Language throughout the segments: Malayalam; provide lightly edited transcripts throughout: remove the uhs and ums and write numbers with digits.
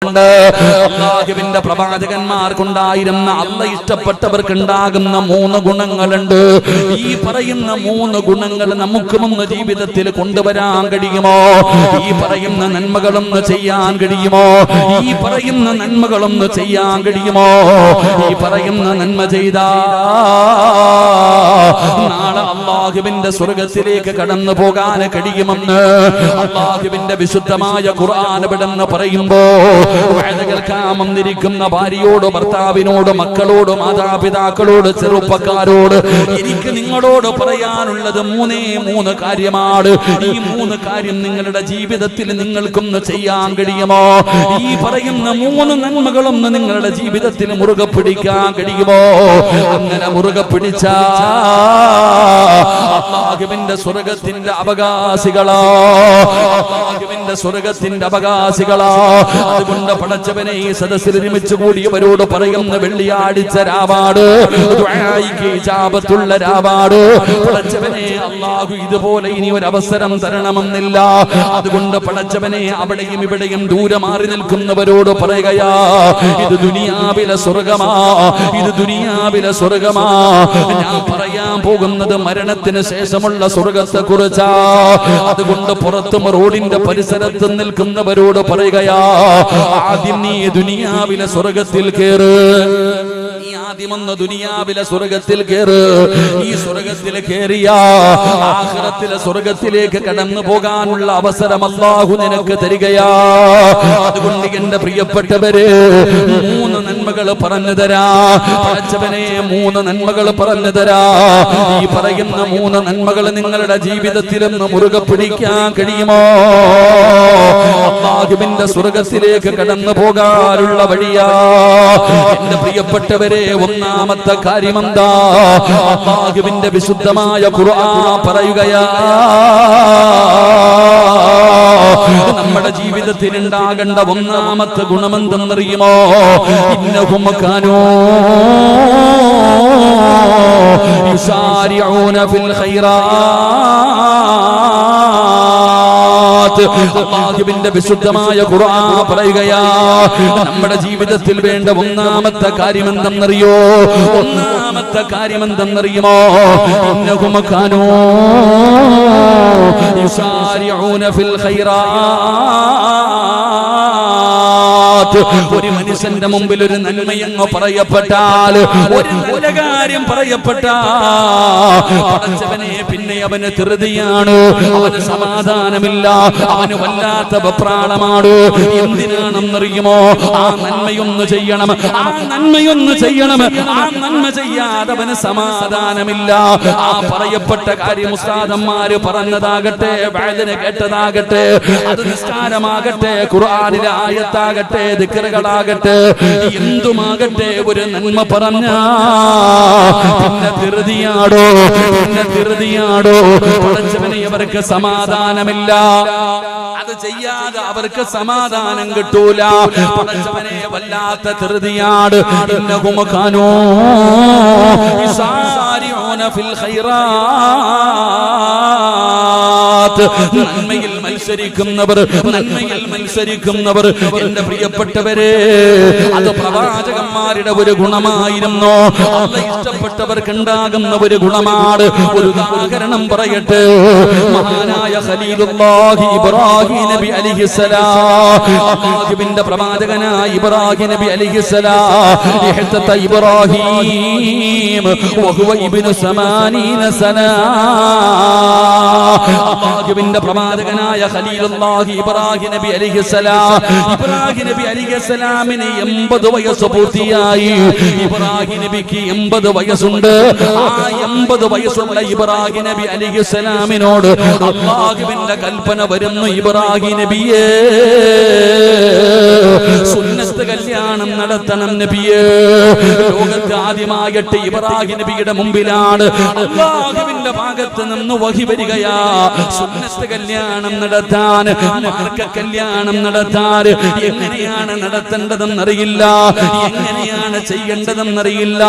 അല്ലാഹുവിന്റെ പ്രവാചകന്മാർക്കുണ്ടായിരുന്ന അല്ലാഹ് ഇഷ്ടപ്പെട്ടവർക്കുണ്ടാകുന്ന 3 ഗുണങ്ങളുണ്ട്. ഈ പറയുന്ന 3 ഗുണങ്ങൾ നമുക്കുമൊന്ന് ജീവിതത്തിൽ കൊണ്ടുവരാൻ കഴിയുമോ? ഈ പറയുന്ന നന്മകളൊന്ന് ചെയ്യാൻ കഴിയുമോ? ഈ പറയുന്ന നന്മകളൊന്ന് ചെയ്യാൻ കഴിയുമോ? ഈ പറയുന്ന നന്മ ചെയ്താ നാളെ അല്ലാഹുവിന്റെ സ്വർഗ്ഗത്തിലേക്ക് കടന്നു പോകാൻ കഴിയുമെന്ന് അല്ലാഹുവിന്റെ വിശുദ്ധമായ ഖുർആൻ ഇവിടെന്ന് പറയുമ്പോ കേൾക്കാൻ വന്നിരിക്കുന്ന ഭാര്യയോട്, ഭർത്താവിനോട്, മക്കളോട്, മാതാപിതാക്കളോട്, ചെറുപ്പക്കാരോട് എനിക്ക് നിങ്ങളോട് പറയാനുള്ളത് 3 കാര്യമാണ്. ഈ 3 കാര്യം നിങ്ങളുടെ ജീവിതത്തിൽ നിങ്ങൾക്കൊന്ന് ചെയ്യാൻ കഴിയുമോ? ഈ പറയുന്ന 3 നന്മകളൊന്ന് നിങ്ങളുടെ ജീവിതത്തിൽ മുറുകെ പിടിക്കാൻ കഴിയുമോ? അങ്ങനെ മുറുകെ പിടിച്ചാ അല്ലാഹുവിന്റെ സ്വർഗ്ഗത്തിന്റെ അവകാശികളാ, അല്ലാഹുവിന്റെ സ്വർഗ്ഗത്തിന്റെ അവകാശികളാ. അതുകൊണ്ട് പടച്ചവനെ ഈ സദസ്സിൽ ഒരുമിച്ച് കൂടിയവരോട് പറയുന്ന വെള്ളിയാഴ്ച രാവാട്, ദുആയിക്ക് ഇജാബത്തുള്ള രാവാട്. പടച്ചവനെ അല്ലാഹു ഇതുപോലെ ഇനി ഒരു അവസരം തരണമെന്നില്ല. അതുകൊണ്ട് പടച്ചവനെ അവിടെയും ഇവിടെയും ദൂരെ മാറി നിൽക്കുന്നവരോട് പറയുകയാ, ഇത് ദുനിയാവിലെ സ്വർഗ്ഗമാ, ഇത് ദുനിയാവിലെ സ്വർഗ്ഗമാ. ഞാൻ പറയാൻ പോകുന്നത് മരണത്തിന് ശേഷമുള്ള സ്വർഗ്ഗത്തെ കുറിച്ചാ. അതുകൊണ്ട് പുറത്തും റോഡിന്റെ പരിസരത്ത് നിൽക്കുന്നവരോട് പറയുകയാ, ആദ്യം നീ ദുനിയാവിലെ സ്വർഗ്ഗത്തിൽ കേറ്. ആദ്യമൊന്ന് ദുനിയാവിലെ സ്വർഗ്ഗത്തിൽ കേറ്. ഈ സ്വർഗ്ഗത്തിൽ കേറിയ ആഖിറത്തിലെ സ്വർഗ്ഗത്തിലേക്ക് കടന്നു പോകാനുള്ള അവസരം അല്ലാഹു നിനക്ക് തരികയാ. അതുകൊണ്ട് എന്റെ പ്രിയപ്പെട്ടവരെ 3 നന്മകൾ പറഞ്ഞു തരാ. പടച്ചവനെ 3 നന്മകൾ പറഞ്ഞു തരാ. ഈ പറയുന്ന 3 നന്മകൾ നിങ്ങളുടെ ജീവിതത്തിലൊന്ന് മുറുകെ പിടിക്കാൻ കഴിയുമോ? അല്ലാഹുവിന്റെ സ്വർഗ്ഗത്തിലേക്ക് കടന്നു പോകാനുള്ള വഴിയാ. എന്റെ പ്രിയപ്പെട്ടവരെ, ഒന്നാമത്തെ കാര്യമെന്താ? അല്ലാഹുവിന്റെ വിശുദ്ധമായ ഖുർആൻ പറയുകയാ, നമ്മുടെ ജീവിതത്തിൽ ഉണ്ടാകേണ്ട ഒന്നാമത്തെ ഗുണമെന്തെന്നറിയുമോ? ഇന്നഹും കാനൂ യുസാരിഊന ഫിൽ ഖൈറാത്ത്. അല്ലാഹുവിന്റെ വിശുദ്ധമായ ഖുർആൻ പറയുകയാ, നമ്മുടെ ജീവിതത്തിൽ വേണ്ട ഒന്നാമത്തെ കാര്യം എന്തെന്നറിയോ? ഒന്നാമത്തെ കാര്യം എന്തെന്നറിയുമോ? ഇന്നഹും കാനൂ യുസാരിഊന ഫിൽ ഖൈറാത്ത്. ഒരു മനുഷ്യന്റെ മുമ്പിൽ ഒരു നന്മയെന്ന് പറയപ്പെട്ടാൽ, ഒരു നല്ല കാര്യം പറയപ്പെട്ടവനെ പിന്നെ അവന് ധൃതിയാണ്, അവന് സമാധാനമില്ല, അവന് വല്ലാത്ത വെപ്രാളമാണ്. എന്തിനാണെന്നറിയുമോ? ആ നന്മയൊന്ന് ചെയ്യണം, ആ നന്മയൊന്ന് ചെയ്യണം. ആ നന്മ ചെയ്യാതെ അവന് സമാധാനമില്ല. ആ പറയപ്പെട്ട കാര്യം ഉസ്താദന്മാര് പറഞ്ഞതാകട്ടെ, വഅദിനെ കേട്ടതാകട്ടെ, അത് നിസ്കാരമാകട്ടെ, ഖുർആനിലെ ആയത്താകട്ടെ, ദിക്റുകളാകട്ടെ, എന്തുമാകട്ടെ, ഒരു നന്മ പറഞ്ഞ പിന്നെ ധൃതിയാടോ, പിന്നെ ധൃതിയാടോ. പടച്ചവനെ അവർക്ക് സമാധാനമില്ല. അത് ചെയ്യാതെ അവർക്ക് സമാധാനം കിട്ടൂല. പടച്ചവനെ വല്ലാത്ത ധൃതിയാട്. ഇന്നഹും കാനൂ യുസാരിഊന ഫിൽ ഖൈറാത്ത്. നന്മയിൽ മത്സരിക്കുന്നവർ, നന്മയിൽ മത്സരിക്കുന്നവർ. എന്റെ പ്രിയപ്പെട്ടവരെ, അത് പ്രവാചകന്മാരുടെ ഒരു ഗുണമായിരുന്നു. അല്ലാഹ് ഇഷ്ടപ്പെട്ടവർക്ക് ഉണ്ടാകുന്ന ഒരു ഗുണമാണ്. ഒരു ഉദാഹരണം പറയട്ടെ. മഹാനായ ഖലീലുല്ലാഹി ഇബ്രാഹിം നബി അലൈഹിസ്സലാം, അല്ലാഹുവിന്റെ പ്രവാചകനായ ഇബ്രാഹിം നബി അലൈഹിസ്സലാം, ഇഹ്തത ഇബ്രാഹിം വഹുവ ഇബ്നു 80 സന. അല്ലാഹുവിന്റെ പ്രവാചകനായ ഖലീലുല്ലാഹി ഇബ്രാഹിം നബി അലൈഹിസ്സലാം, ഇബ്രാഹിം നബി അലൈഹിസ്സലാമിന് 80 വയസ്സ് പൂർത്തിയായി. ഇബ്രാഹിം നബിക്ക് 80 വയസ്സുണ്ട്. ആ 80 വയസ്സുള്ള ഇബ്രാഹിം നബി അലൈഹിസ്സലാമിനോട് അല്ലാഹുവിന്റെ കൽപ്പന വരുന്നു, ഇബ്രാഹിം നബിയേ, സുന്നത്ത് കല്യാണം നടത്തണം നബിയേ. ലോകത്ത് ആദ്യമായിട്ട് ഇബ്രാഹിം നബിയുടെ മുമ്പിലാണ് അല്ലാഹുവിന്റെ ഭാഗത്ത് നിന്ന് വഹി വരികയാ. സുന്നത്ത് കല്യാണം നടത്താൻ, മാർഗ കല്യാണം നടത്താൻ എങ്ങനെയാണ് നടത്തേണ്ടതെന്നറിയില്ല, എങ്ങനെയാണ് ചെയ്യേണ്ടതെന്നറിയില്ല.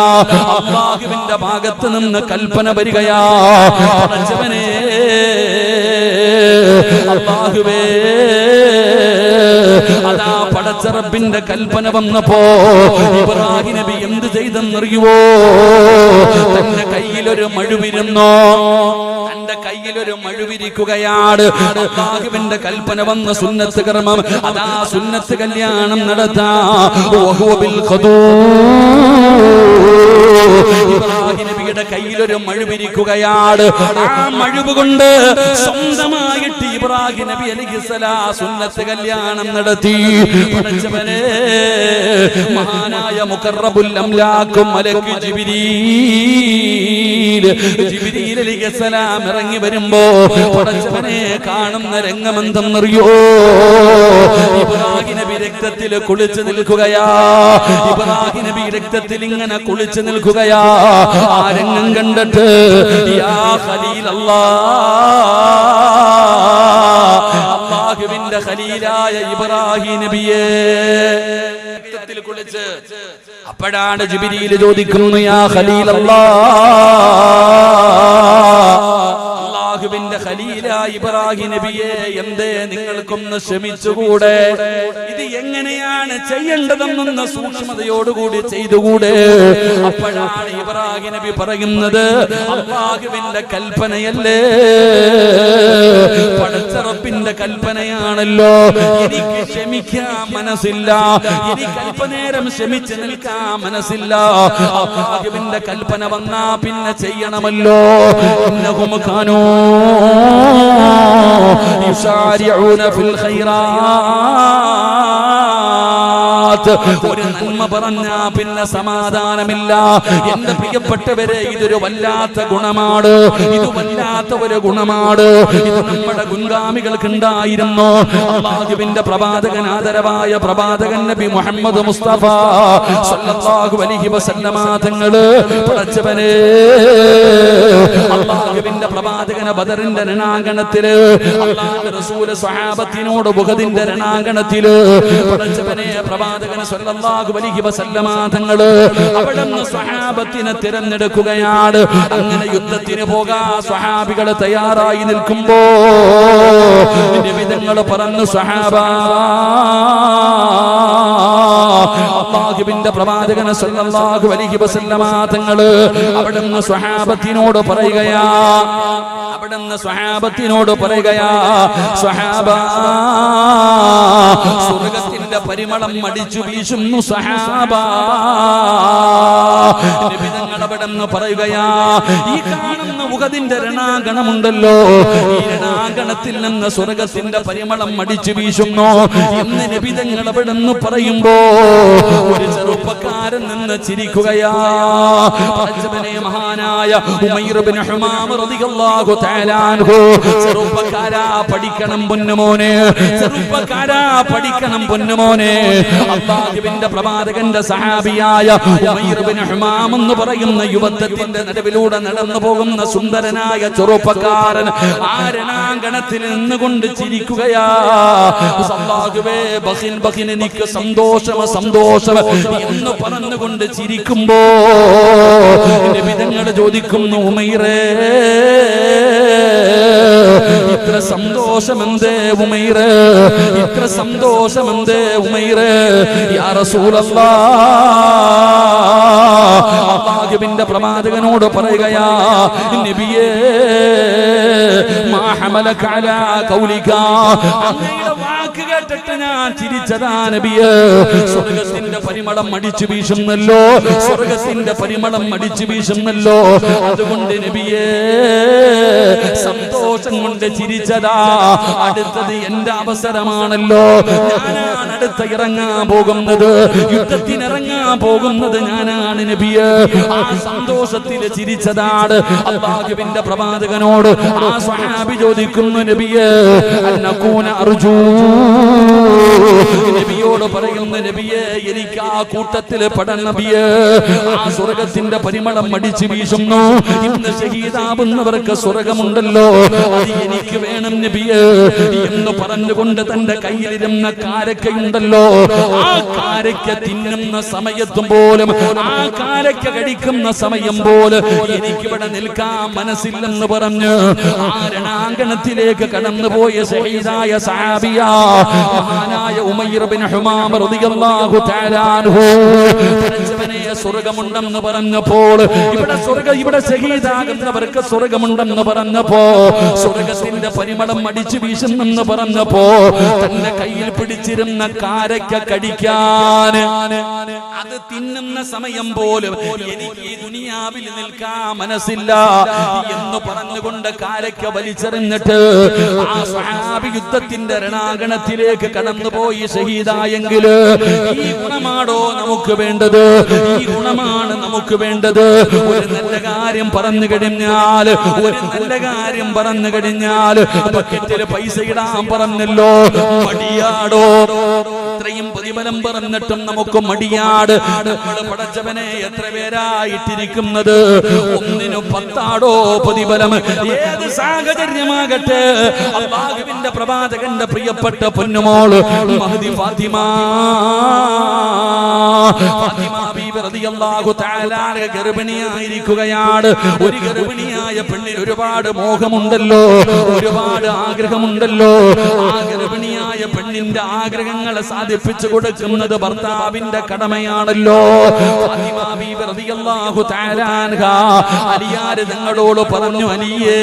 അല്ലാഹുവിന്റെ ഭാഗത്ത് നിന്ന് കൽപ്പന വരികയാ. പടച്ചവനേ, അല്ലാഹുവേ, അതാ പടച്ച റബ്ബിന്റെ കൽപ്പന വന്നപ്പോ ഇബ്രാഹിം നബി എന്ത് ചെയ്തെന്നറിയുവോ? തന്റെ കയ്യിലൊരു മഴുവിരുന്നോ, തന്റെ കയ്യിലൊരു മഴുവിരിക്കുകയാണ്. അല്ലാഹുവിന്റെ കൽപ്പന വന്ന സുന്നത്ത് കർമ്മം, അതാ സുന്നത്ത് കല്യാണം നടത്താ. ഇബ്രാഹിം നബിയുടെ കയ്യിലൊരു മഴുവിരിക്കുകയാണ്. ആ മഴുവ് കൊണ്ട് സ്വന്തമായിട്ട് ഇബ്രാഹിം നബി അലൈഹിസ്സലാം സുന്നത്ത് കല്യാണം നടത്തി. പടച്ചവനെ, മഹാനായ മുഖറബുൽ അംലാഖ് മലക്ക് ജിബ്രീൽ അലൈഹിസ്സലാം ഇറങ്ങി വരുമ്പോ പടച്ചവനെ കാണുന്ന രംഗമെന്തെന്നറിയോ? ഇബ്രാഹിം നബി രക്തത്തിൽ കുളിച്ചു നിൽക്കുകയാ. ഇബ്രാഹിം നബി രക്തത്തിൽ ഇങ്ങനെ കുളിച്ചു നിൽക്കുകയാ. ആ രംഗം കണ്ടിട്ട് യാ ഖലീലല്ലാഹ്, അല്ലാഹുവിന്റെ ഖലീലായ ഇബ്രാഹിം നബിയെ രക്തത്തിൽ കുളിച്ച്. അപ്പോഴാണ് ജിബ്രീൽ ചോദിക്കുന്നു, യാ ഖലീലല്ലാഹ്, അല്ലാഹുവിന്റെ ഖലീലായ ഇബ്രാഹിം നബിയെ, എന്തേ നിങ്ങൾക്കൊന്ന് ക്ഷമിച്ചുകൂടെ? ഇത് എങ്ങനെയാണ് ചെയ്യേണ്ടതെന്നൊന്ന് സൂക്ഷ്മതയോടുകൂടി ചെയ്തുകൂടെ? അപ്പോഴാണ് ഇബ്രാഹിം നബി പറയുന്നത്, അല്ലാഹുവിന്റെ കൽപ്പനയല്ലേ, പടച്ച റബ്ബിന്റെ കൽപ്പനയാണല്ലോ, എനിക്ക് ക്ഷമിക്കാൻ മനസ്സില്ല, എനിക്ക് അല്പനേരം ക്ഷമിച്ച് നിൽക്കാൻ മനസ്സില്ല. അല്ലാഹുവിന്റെ കൽപ്പന വന്നാ പിന്നെ ചെയ്യണമല്ലോ. ഇന്നഹും കാനൂ യുസാരിഊന ഫിൽ ഖൈറാത്ത്, ഒരു നന്മ പറഞ്ഞാ പിന്നെ സമാധാനമില്ല. എന്റെ പ്രിയപ്പെട്ടവരെ, ഇതൊരു വല്ലാത്ത ഗുണമാണ്, ഇത് വല്ലാത്ത ഒരു ഗുണമാണ്. ഇത് നമ്മുടെ മുൻഗാമികൾക്ക് ഉണ്ടായിരുന്നു. അല്ലാഹുവിന്റെ പ്രവാചകൻ, ആദരവായ പ്രവാചകൻ നബി മുഹമ്മദ് മുസ്തഫ സല്ലല്ലാഹു അലൈഹി വസല്ലമ തങ്ങള്, പടച്ചവനെ, അല്ലാഹുവിന്റെ പ്രവാചകന ബദറിന്റെ രണാങ്കണത്തില്, അല്ലാഹുവിന്റെ റസൂൽ സ്വഹാബത്തിനോട് ഉഹദിന്റെ രണാങ്കണത്തില്, പടച്ചവനെ, പ്രവാചകൻ സല്ലല്ലാഹു അലൈഹി വസല്ലമ തങ്ങള് അവിടുന്ന് സ്വഹാബത്തിനെ തിരഞ്ഞെടുക്കുകയാണ്. അങ്ങനെ യുദ്ധത്തിന് പോകാൻ സ്വഹാബികൾ തയ്യാറായി നിൽക്കുമ്പോ നബി തങ്ങൾ പറഞ്ഞു, സ്വഹാബാ, അല്ലാഹുവിന്റെ പ്രവാചകൻ സല്ലല്ലാഹു അലൈഹി വസല്ലമ തങ്ങള് അവിടുന്ന് സ്വഹാബത്തിനോട് പറയുകയാ, സ്വഹാബാ, സ്വർഗ്ഗത്തിന്റെ പരിമളം അടിച്ചു വീശുന്നു സ്വഹാബാ. നബി തങ്ങൾ അവിടുന്ന് പറയുകയാ, ഈ കാണുന്ന ഉഹദിന്റെ രണാങ്കണമുണ്ടല്ലോ, ഈ രണാങ്കണത്തിൽ നിന്ന് സ്വർഗ്ഗത്തിന്റെ പരിമളം അടിച്ചു വീശുന്നു എന്ന് നബി തങ്ങൾ അവിടുന്ന് പറയുമ്പോ ഒരു ചെറുപ്പക്കാരൻ നിന്ന് ചിരിക്കുകയാ. പടച്ചവനെ, മഹാനായ ഉമൈർ ഇബ്നു ഹുമാം റളിയല്ലാഹു തആല അൻഹു, ചെറുപ്പക്കാരാ പഠിക്കണം പൊന്നുമോനെ, ചെറുപ്പക്കാരാ പഠിക്കണം പൊന്നുമോനെ. അല്ലാഹുവിന്റെ പ്രവാചകന്റെ സഹാബിയായ ഉമൈർ ഇബ്നു ഹുമാം എന്ന് പറയുന്ന യുവത്വത്തിന്റെ നടുവിലൂടെ നടന്നു പോകുന്ന സുന്ദരനായ ചെറുപ്പക്കാരൻ ആ രണാങ്കണത്തിൽ നിന്നുകൊണ്ട് ചിരിക്കുകയാ. അല്ലാഹുവേ, ബഖിൻ ബഖിൻ, എനിക്ക് സന്തോഷം സന്തോഷം എന്ന് പറഞ്ഞുകൊണ്ട് ചിരിക്കുമ്പോ നബി തങ്ങൾ ചോദിക്കുന്നു, ഉമൈറേ, ഇത്ര സന്തോഷമെന്തേ ഉമൈറേ, ഇത്ര സന്തോഷമെന്തേ ഉമൈറേ? യാ റസൂലല്ലാഹ്, അല്ലാഹുവിന്റെ പ്രവാചകനോട് പറയുകയാ, നബിയേ, മാ ഹമലക അലാ ഖൗലിക, അങ്ങയുടെ വാക്ക് കേട്ടിട്ട് ഞാൻ ചിരിച്ചതാ നബിയേ. സ്വർഗ്ഗത്തിന്റെ പരിമളം അടിച്ചു വീശുന്നല്ലോ, സ്വർഗ്ഗത്തിന്റെ പരിമളം അടിച്ചു വീശുന്നല്ലോ, അതുകൊണ്ട് നബിയേ സന്തോഷം കൊണ്ട് ചിരിച്ചതാ. അടുത്തത് എന്റെ അവസരമാണല്ലോ, ഞാനാണ് അടുത്ത ഇറങ്ങാൻ പോകുന്നത്, യുദ്ധത്തിനിറങ്ങാൻ പോകുന്നത് ഞാനാണ് നബിയേ. ആ സന്തോഷത്തിൽ ചിരിച്ചതാണ്. അല്ലാഹുവിന്റെ പ്രവാചകനോട് ആ സ്വഹാബി ചോദിക്കുന്നു, നബിയേ, അന്നകൂന അർജൂ, നബിയോട് പറയുന്നു, നബിയേ, എനിക്ക് ആ കൂട്ടത്തിൽ പെടാൻ നബിയേ. ആ സ്വർഗ്ഗത്തിന്റെ പരിമളം അടിച്ചു വീശുന്നു, ഇന്ന് ഷഹീദാവുന്നവർക്ക് സ്വർഗമുണ്ടല്ലോ, അത് എനിക്ക് വേണം നബിയേ എന്ന് പറഞ്ഞുകൊണ്ട് തന്റെ കയ്യിലിരുന്ന കാരക്കയുണ്ടല്ലോ, ആ കാരയ്ക്ക തിന്നുന്ന സമയത്തും പോലും ആ കാരയ്ക്ക കടിക്കുന്ന സമയം പോലും എനിക്കിവിടെ നിൽക്കാൻ മനസ്സില്ലെന്ന് പറഞ്ഞ് ആ രണാങ്കണത്തിലേക്ക് കടന്നുപോയ ശഹീദായ സഹാബിയ മഹാനായ ഉമയ്ർ ബിൻ ഹുമാമ റളിയല്ലാഹു തആല അൻഹു പടച്ചവനെ സ്വർഗ്ഗമുണ്ടെന്ന് പറഞ്ഞപ്പോൾ ഇവിടെ ശഹീദാകുന്നവർക്ക് സ്വർഗ്ഗമുണ്ടെന്ന് പറഞ്ഞപ്പോ സ്വർഗ്ഗത്തിന്റെ പരിമളം അടിച്ചു വീശുന്നെന്ന് പറഞ്ഞപ്പോ തന്റെ കയ്യിൽ പിടിച്ചിരുന്ന കാരയ്ക്ക കടിക്കാൻ അത് തിന്നുന്ന സമയം പോലും എനിക്ക് ഈ ദുനിയാവിൽ നിൽക്കാൻ മനസ്സില്ല എന്ന് പറഞ്ഞുകൊണ്ട് കാരയ്ക്ക വലിച്ചെറിഞ്ഞിട്ട് ആ സ്വഹാബി യുദ്ധത്തിന്റെ രണാങ്കണത്തിലേക്ക് കടന്നുപോയി ഷഹീദായെങ്കിൽ ഈ ഗുണമാണോ നമുക്ക് വേണ്ടത്? ഈ ഗുണമാണ് നമുക്ക് വേണ്ടത്. ഒരു നല്ല കാര്യം പറഞ്ഞു കഴിഞ്ഞാൽ ബക്കറ്റിൽ പൈസ ഇടാൻ പറഞ്ഞല്ലോ, മടിയാടോ? ഇത്രയും പ്രതിഫലം പറഞ്ഞിട്ടും നമുക്ക് മടിയാട്. നമ്മൾ പടച്ചവനെ എത്ര പേരായിട്ടിരിക്കുന്നത്? 1ന് 10 ആടോ പ്രതിഫലം? ഏത് സാഹചര്യമാകട്ടെ, അല്ലാഹുവിന്റെ പ്രവാചകന്റെ പ്രിയപ്പെട്ട പൊന്നുമോള് മഹ്ദി ഫാത്തിമ ബീബി റളിയല്ലാഹു തആല ഗർഭിണിയായിരിക്കുകയാണ്. ഒരു ഗർഭിണിയായ പെണ്ണിന് ഒരുപാട് മോഹമുണ്ടല്ലോ, ഒരുപാട് ആഗ്രഹമുണ്ടല്ലോ. ആ ഗർഭിണിയായ പെണ്ണിന്റെ ആഗ്രഹങ്ങളെ സാധിപ്പിച്ചു കൊടുക്കുന്നത് ഭർത്താവിന്റെ കടമയാണല്ലോ. ഫാത്തിമ ബീബി റളിയല്ലാഹു തആല അൻഹാ അലിയാർ തങ്ങളോട് പറഞ്ഞു, അലിയേ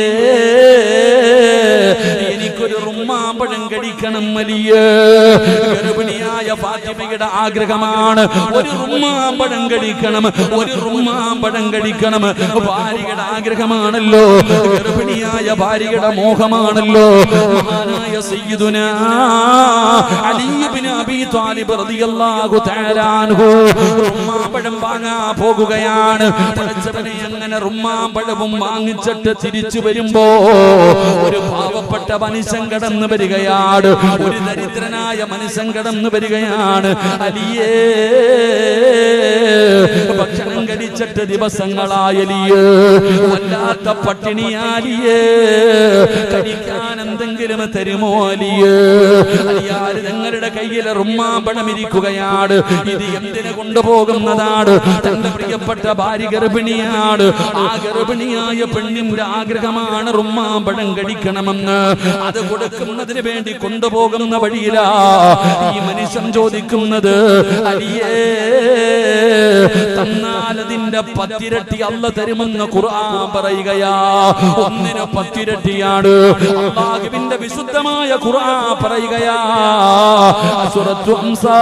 എനിക്കൊരു റുമ്മാമ്പഴം കഴിക്കണം അലിയേ. ഗർഭിണിയായ ഫാത്തിമയുടെ ആഗ്രഹമാണ് ഒരു റുമ്മാമ്പഴം കഴിക്കണം, ഒരു റുമ്മാമ്പഴം കഴിക്കണം. ഭാര്യയുടെ ആഗ്രഹമാണല്ലോ, ഗർഭിണിയായ ഭാര്യയുടെ മോഹമാണല്ലോ. മഹാനായ സയ്യിദുനാ അലി ഇബ്നു അബീ ത്വാലിബ് റളിയല്ലാഹു തആല അൻഹു റുമ്മാമ്പഴം വാങ്ങാൻ പോകുകയാണ്. പടച്ചവനെ അങ്ങനെ റുമ്മാമ്പഴവും വാങ്ങിച്ചിട്ട് തിരിച്ചു വരുമ്പോ ഒരു പാവപ്പെട്ട മനുഷ്യൻ കടന്നു വരികയാണ്, ഒരു ദരിദ്രനായ മനുഷ്യൻ കടന്നു വരികയാണ്. അലിയേ ഭക്ഷണം കഴിച്ചിട്ട് ദിവസങ്ങളായലിയേ, വല്ലാത്ത പട്ടിണിയാലിയേ, കഴിക്കാൻ എന്തെങ്കിലും തരുമോ അലിയേ? അലിയാർ തങ്ങളുടെ കയ്യിൽ റുമ്മാമ്പഴം ഇരിക്കുകയാണ്. ഇത് എന്തിനു കൊണ്ടുപോകുന്നതാണ്? തന്റെ പ്രിയപ്പെട്ട ഭാര്യ ഗർഭിണിയാണ്. ആ ഗർഭിണിയായ പെണ്ണിന്റെ ആഗ്രഹമാണ് റുമ്മാമ്പഴം കഴിക്കണമെന്ന്. അത് കൊടുക്കുന്നതിന് വേണ്ടി കൊണ്ടുപോകുന്ന വഴിയിലാ ഈ മനുഷ്യൻ ചോദിക്കുന്നത്, അലിയേ തന്നാൽ അതിന്റെ 10 ഇരട്ടി അല്ലാഹു തരുമെന്ന് ഖുർആൻ പറയുകയാ. 1ന് 10 ഇരട്ടിയാണ്. അല്ലാഹുവിന്റെ വിശുദ്ധമായ ഖുർആൻ പറയുകയാ. സൂറത്തു അംസാൽ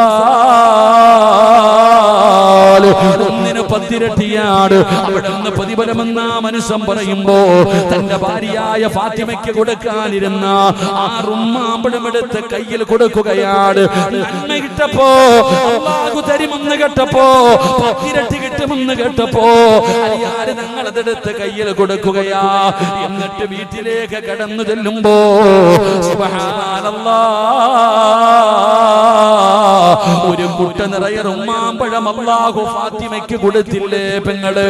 1ന് 10 ഇരട്ടിയാണ്. അവിടെ നിന്ന് പ്രതിഫലമെന്ന മനുഷ്യൻ പറയുമ്പോ തന്റെ ഭാര്യയായ ഫാത്തിമയ്ക്ക് കൊടുക്കാനിരുന്ന ആ റുമ്മാമ്പഴം എടുത്ത് കയ്യിൽ കൊടുക്കുകയാണ്. നന്മ കിട്ടപ്പോ അല്ലാഹു തരുമെന്ന് കേട്ടപ്പോ, 10 ഇരട്ടി കിട്ടുമെന്ന് കേട്ടപ്പോ അലിയാർ ഞങ്ങൾ അതെടുത്ത് കയ്യിൽ കൊടുക്കുകയാ. എന്നിട്ട് വീട്ടിലേക്ക് കടന്നു ചെല്ലുമ്പോ സുബ്ഹാനല്ലാഹ്, ഒരു കുട്ട നിറയെ റുമ്മാമ്പഴം അല്ലാഹു ഫാത്തിമയ്ക്ക് കൊടുത്തില്ലേ പെങ്ങള്?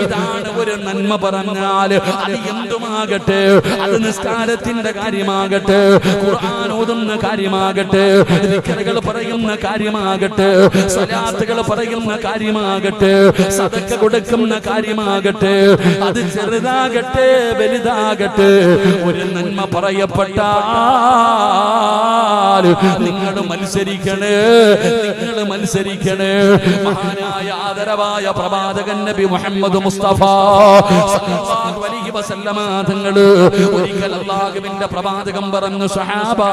ഇതാണ് ഒരു നന്മ പറഞ്ഞാൽ. അത് എന്തുമാകട്ടെ, അത് നിസ്കാരത്തിന്റെ കാര്യമാകട്ടെ, ഖുർആൻ ഓതുന്ന കാര്യമാകട്ടെ, ദിക്റുകൾ പറയുന്ന കാര്യമാകട്ടെ, സ്വലാത്തുകൾ പറയുന്ന കാര്യമാകട്ടെ, സദഖ കൊടുക്കുന്ന കാര്യമാകട്ടെ, അത് ചെറുതാകട്ടെ വലുതാകട്ടെ, ഒരു നന്മ പറയപ്പെട്ടാൽ നിങ്ങൾ മത്സരിക്കണേ, നിങ്ങൾ മത്സരിക്കണേ. മഹാനായ ആദരവായ പ്രവാചകൻ നബി മുഹമ്മദ് മുസ്തഫ സല്ലല്ലാഹു അലൈഹി വസല്ലമ തങ്ങൾ ഒരിക്കൽ അല്ലാഹുവിന്റെ പ്രവാചകൻ പറഞ്ഞു, സഹാബാ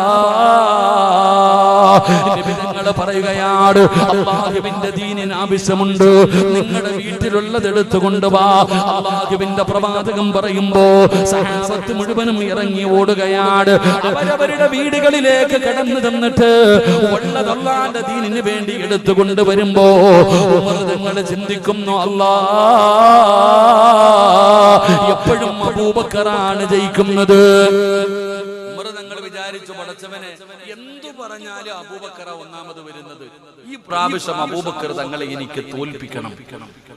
നബി തങ്ങൾ പറയുകയാണ്, അല്ലാഹുവിന്റെ ദീനിന് ആവശ്യമുണ്ട്, നിങ്ങളുടെ വീട്ടിലുള്ളത് എടുത്തുകൊണ്ട് വാ. അല്ലാഹുവിന്റെ പ്രവാചകൻ പറയുമ്പോ സഹാബത്ത് മുഴുവനും ഇറങ്ങി ഓടുകയാണ്. അവരവരുടെ വീടുകളിലേക്ക് കടന്നു ചെന്നിട്ട് ഉള്ളതല്ലാന്റെ ദീനിന് വേണ്ടി എടുത്തുകൊണ്ട് വരുമ്പോ ഉമർ തങ്ങൾ ചിന്തിക്കുന്നു, അല്ലാഹ് എപ്പോഴും അബൂബക്കറാണ് ജയിക്കുന്നത്. ഉമർ തങ്ങൾ വിചാരിച്ചു വിചാരിച്ചു പടച്ചവനെ എന്തു പറഞ്ഞാലും അബൂബക്കർ ഒന്നാമത് വരുന്നത്, ഈ പ്രാവശ്യം അബൂബക്കർ തങ്ങളെ എനിക്ക് തോൽപ്പിക്കണം.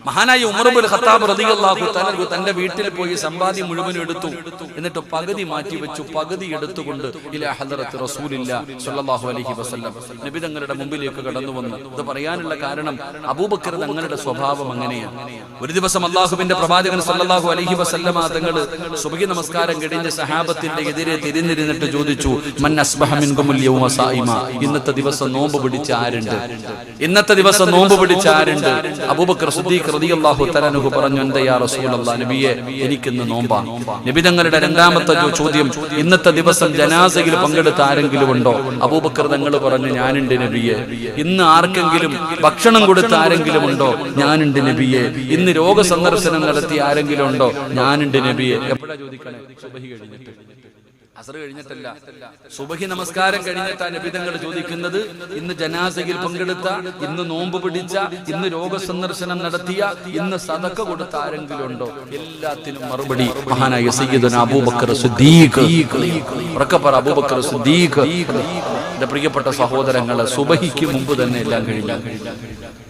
മഹാനായ ഉമർ ഇബ്നുൽ ഖത്താബ് റളിയല്ലാഹു തആല തന്റെ വീട്ടിൽ പോയി സമ്പാദ്യം മുഴുവൻ എടുത്തു. എന്നിട്ട് പകുതി മാറ്റി വെച്ചു. പകുതി എടുത്തുകൊണ്ട് ഇലാ ഹദറത്ത് റസൂലില്ലാഹി സ്വല്ലല്ലാഹു അലൈഹി വസല്ലം നബി തങ്ങളുടെ മുമ്പിലേക്ക് കടന്നു വന്നു. ഇത് പറയാനുള്ള കാരണം അബൂബക്കർ തങ്ങളുടെ സ്വഭാവം അങ്ങനെയാണ്. ഒരു ദിവസം അല്ലാഹുവിന്റെ പ്രവാചകൻ സ്വല്ലല്ലാഹു അലൈഹി വസല്ലം തങ്ങൾ സുബ്ഹി നമസ്കാരം കഴിഞ്ഞ് സഹാബത്തിന്റെ എതിരെ തിരിഞ്ഞിരുന്നിട്ട് ചോദിച്ചു, മൻ അസ്ബഹ മിൻകുമുൽ യൗമ സായിമ, ഇന്നത്തെ ദിവസം നോമ്പ് പിടിച്ച ആരുണ്ട്? ഇന്നത്തെ ദിവസം നോമ്പ് പിടിച്ച ആരുണ്ട്? അബൂബക്കർ സിദ്ദീഖ് റളിയല്ലാഹു തആല അൻഹു പറഞ്ഞു, എന്താ യാ റസൂലല്ലാഹ്, നബിയെ എനിക്കിന്ന് നോമ്പാണ്. നബി തങ്ങളുടെ രണ്ടാമത്തെ ചോദ്യം, ഇന്നത്തെ ദിവസം ജനാസയിൽ പങ്കെടുത്ത ആരെങ്കിലും ഉണ്ടോ? അബൂബക്കർ തങ്ങൾ പറഞ്ഞു, ഞാനുണ്ട് നബിയെ. ഇന്ന് ആർക്കെങ്കിലും ഭക്ഷണം കൊടുത്ത ആരെങ്കിലും ഉണ്ടോ? ഞാനുണ്ട് നബിയെ. ഇന്ന് രോഗസന്ദർശനം നടത്തിയ ആരെങ്കിലും ഉണ്ടോ? ഞാനുണ്ട് നബിയെ. എപ്പോഴാ ചോദിക്കണേ? സുബഹി കഴിഞ്ഞിട്ട്, അസ്ർ കഴിഞ്ഞിട്ടല്ല, സുബഹി നമസ്കാരം കഴിഞ്ഞിട്ടാ നബി തങ്ങൾ ചോദിക്കുന്നത്. ഇന്ന് ജനാസയിൽ പങ്കെടുത്ത, ഇന്ന് നോമ്പ് പിടിച്ച, ഇന്ന് രോഗസന്ദർശനം നടത്തിയ, ഇന്ന് സദഖ കൊടുത്ത ആരെങ്കിലും ഉണ്ടോ? എല്ലാത്തിനും മറുപടി മഹാനായ സയ്യിദുനാ അബൂബക്കർ സിദ്ദീഖ്. ഉറക്കപ്പറ, അബൂബക്കർ സിദ്ദീഖ്. എന്റെ പ്രിയപ്പെട്ട സഹോദരങ്ങളെ, സുബഹിക്ക് മുമ്പ് തന്നെ എല്ലാം കഴിഞ്ഞു.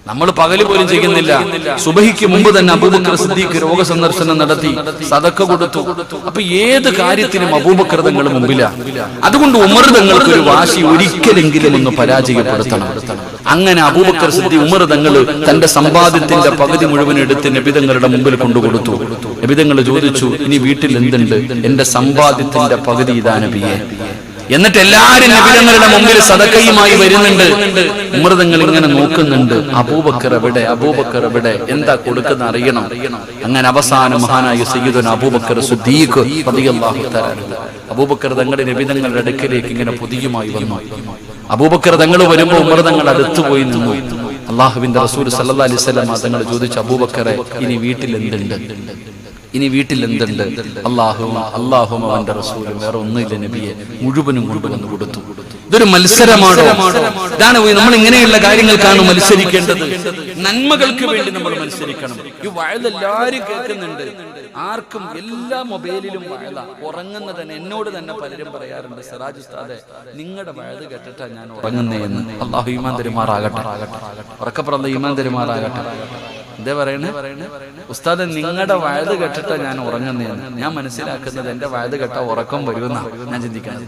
നമ്മൾ പകല് പോലും ചെയ്യുന്നില്ല. സുബഹിക്ക് മുമ്പ് തന്നെ അബൂബക്കർ സിദ്ദീഖ് രോഗസന്ദർശനം നടത്തി, സദഖ കൊടുത്തു. അപ്പൊ ഏത് കാര്യത്തിനും അബൂബക്കർ തങ്ങൾ മുമ്പിലാ. അതുകൊണ്ട് ഉമർ തങ്ങൾക്ക് ഒരു വാശി, ഒരിക്കലെങ്കിലും ഒന്ന് പരാജയപ്പെടുത്തണം. അങ്ങനെ അബൂബക്കർ സിദ്ദീഖ് ഉമർ തങ്ങൾ തന്റെ സമ്പാദ്യത്തിന്റെ പകുതി മുഴുവൻ എടുത്ത് നബി തങ്ങളുടെ മുമ്പിൽ കൊണ്ടുകൊടുത്തു. നബി തങ്ങൾ ചോദിച്ചു, ഇനി വീട്ടിൽ എന്തുണ്ട്? എന്റെ സമ്പാദ്യത്തിന്റെ പകുതി ഇതാ നബിയെ. എന്നിട്ട് എല്ലാരും നബി തങ്ങളുടെ മുമ്പിൽ സദഖയുമായി വരുന്നുണ്ട്. ഉമർ തങ്ങൾ ഇങ്ങനെ നോക്കുന്നുണ്ട്, അബൂബക്കർ എവിടെ? അബൂബക്കർ എവിടെ? എന്താ കൊടുക്കുന്ന അറിയണം. അങ്ങനെ അവസാനം മഹാനായ സയ്യിദുനാ അബൂബക്കർ സിദ്ദീഖ് റളിയല്ലാഹു തആല അബൂബക്കർ തങ്ങളുടെ നബി തങ്ങളുടെ അടുക്കലേക്ക് ഇങ്ങനെ പൊതിയുമായി വന്നു. അബൂബക്കർ തങ്ങൾ വരുമ്പോൾ ഉമർ തങ്ങൾ അടുത്തു പോയി നിന്നു. അല്ലാഹുവിന്റെ റസൂൽ സല്ലല്ലാഹു അലൈഹി വസല്ലം തങ്ങൾ ചോദിച്ചു, അബൂബക്കറെ, ഇനി വീട്ടിൽ എന്തുണ്ട്? ഇനി വീട്ടിൽ എന്തുണ്ട്? അല്ലാഹും അവന്റെ റസൂലും, വേറെ ഒന്നുമില്ല നബിയെ. മുഴുവനും കൊണ്ടുവന്ന് കൊടുത്തു. ഇതൊരു മത്സരമാണോ? ഇതാണ് നമ്മൾ ഇങ്ങനെയുള്ള കാര്യങ്ങൾക്കാണ് മത്സരിക്കേണ്ടത്. നന്മകൾക്ക് വേണ്ടി നമ്മൾ മത്സരിക്കണം. ഈ വഅദ് എല്ലാവരും കേൾക്കുന്നുണ്ട്. ആർക്കും എല്ലാ മൊബൈലിലും വഅദ. ഉറങ്ങുന്നത് തന്നെ എന്നോട് തന്നെ പലരും പറയാറുണ്ട്, സിറാജ് ഉസ്താദെ, നിങ്ങളുടെ വഅദ് കേട്ടിട്ടാ ഞാൻ ഉറങ്ങുന്നേ എന്ന്. അല്ലാഹു ഈമാൻ തരുമാറാകട്ടെ. ഉറക്കപ്പുറം ഈമാൻ തരുമാറാകട്ടെ. എന്താ പറയണേ? ഉസ്താദ്, നിങ്ങളുടെ വഅദ് കേട്ടിട്ടാ ഞാൻ ഉറങ്ങുന്നതെന്ന്. ഞാൻ മനസ്സിലാക്കുന്നത് എന്റെ വഅദ് കേട്ടാ ഉറക്കം വരുമെന്നാണ് ഞാൻ ചിന്തിക്കുന്നത്.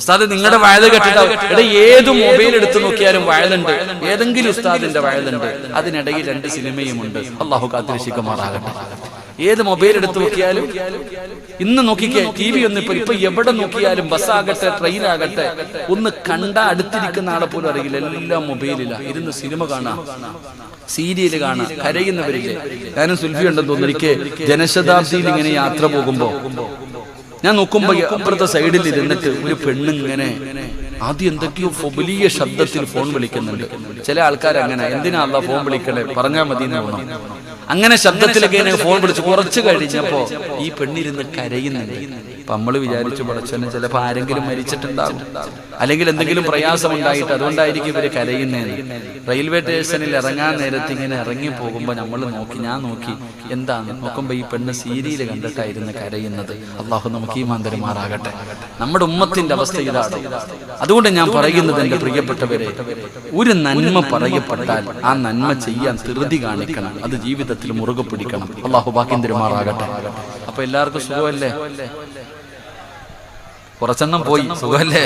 ഉസ്താദ്, നിങ്ങളുടെ വഅദ് കേട്ടിട്ടാ. എടാ, ഏത് മൊബൈൽ എടുത്തു നോക്കിയാലും വഅദുണ്ട്. ഏതെങ്കിലും ഉസ്താദിന്റെ വഅദുണ്ട്. അതിനിടയിൽ 2 സിനിമയുമുണ്ട്. അല്ലാഹു കാത്തിരക്ഷിക്കുമാറാകട്ടെ. ഏത് മൊബൈൽ എടുത്തു നോക്കിയാലും, ഇന്ന് നോക്കിക്കേ, TV ഒന്നും ഇപ്പൊ എവിടെ നോക്കിയാലും, ബസ്സാകട്ടെ ട്രെയിനാകട്ടെ, ഒന്ന് കണ്ട അടുത്തിരിക്കുന്ന ആളെ പോലും അറിയില്ല. എല്ലാം മൊബൈലില്ല. ഇരുന്ന് സിനിമ കാണാം, സീരിയൽ കാണാം, കരയുന്നവരില്ലേ. ഞാനും സുൽഫി ഉണ്ടെന്ന് തോന്നുന്നു. എനിക്ക് ജനശതാബ്ദിയിൽ ഇങ്ങനെ യാത്ര പോകുമ്പോ ഞാൻ നോക്കുമ്പോ അപ്പുറത്തെ സൈഡിൽ ഇരുന്നിട്ട് ഒരു പെണ്ണിങ്ങനെ ആദ്യം എന്തൊക്കെയോ വലിയ ശബ്ദത്തിൽ ഫോൺ വിളിക്കുന്നുണ്ട്. ചില ആൾക്കാർ അങ്ങനെ, എന്തിനാ അല്ലാ ഫോൺ വിളിക്കണേ, പറഞ്ഞാൽ മതി എന്ന് തോന്നുന്നു. അങ്ങനെ ശബ്ദത്തിലൊക്കെ ഫോൺ വിളിച്ച് കുറച്ച് കഴിഞ്ഞപ്പോ ഈ പെണ്ണിരുന്ന് കരയുന്നുണ്ട്. അപ്പൊ നമ്മൾ വിചാരിച്ചു, പടച്ചോനെ, ചിലപ്പോ ആരെങ്കിലും മരിച്ചിട്ടുണ്ടാകും, അല്ലെങ്കിൽ എന്തെങ്കിലും പ്രയാസം ഉണ്ടായിട്ട് അതുകൊണ്ടായിരിക്കും ഇവര് കരയുന്നതെന്ന്. റെയിൽവേ സ്റ്റേഷനിൽ ഇറങ്ങാൻ നേരത്ത് ഇങ്ങനെ ഇറങ്ങി പോകുമ്പോ ഞാൻ നോക്കി എന്താന്ന് നോക്കുമ്പോ ഈ പെണ്ണ് സീരിയൽ കണ്ടിട്ടായിരുന്നു കരയുന്നത്. അള്ളാഹു നമുക്ക് ഈമാൻ തരുമാറാകട്ടെ. നമ്മുടെ ഉമ്മത്തിന്റെ അവസ്ഥ ഇതാണ്. അതുകൊണ്ട് ഞാൻ പറയുന്നത്, എന്റെ പ്രിയപ്പെട്ടവരെ, ഒരു നന്മ പറയപ്പെട്ടാൽ ആ നന്മ ചെയ്യാൻ ധൃതി കാണിക്കണം. അത് ജീവിതത്തിൽ മുറുകെ പിടിക്കണം. അള്ളാഹു ഭാഗ്യം തരുമാറാകട്ടെ. അപ്പൊ എല്ലാവർക്കും സുഖമല്ലേ? കുറച്ചെണ്ണം പോയി. സുഖമല്ലേ?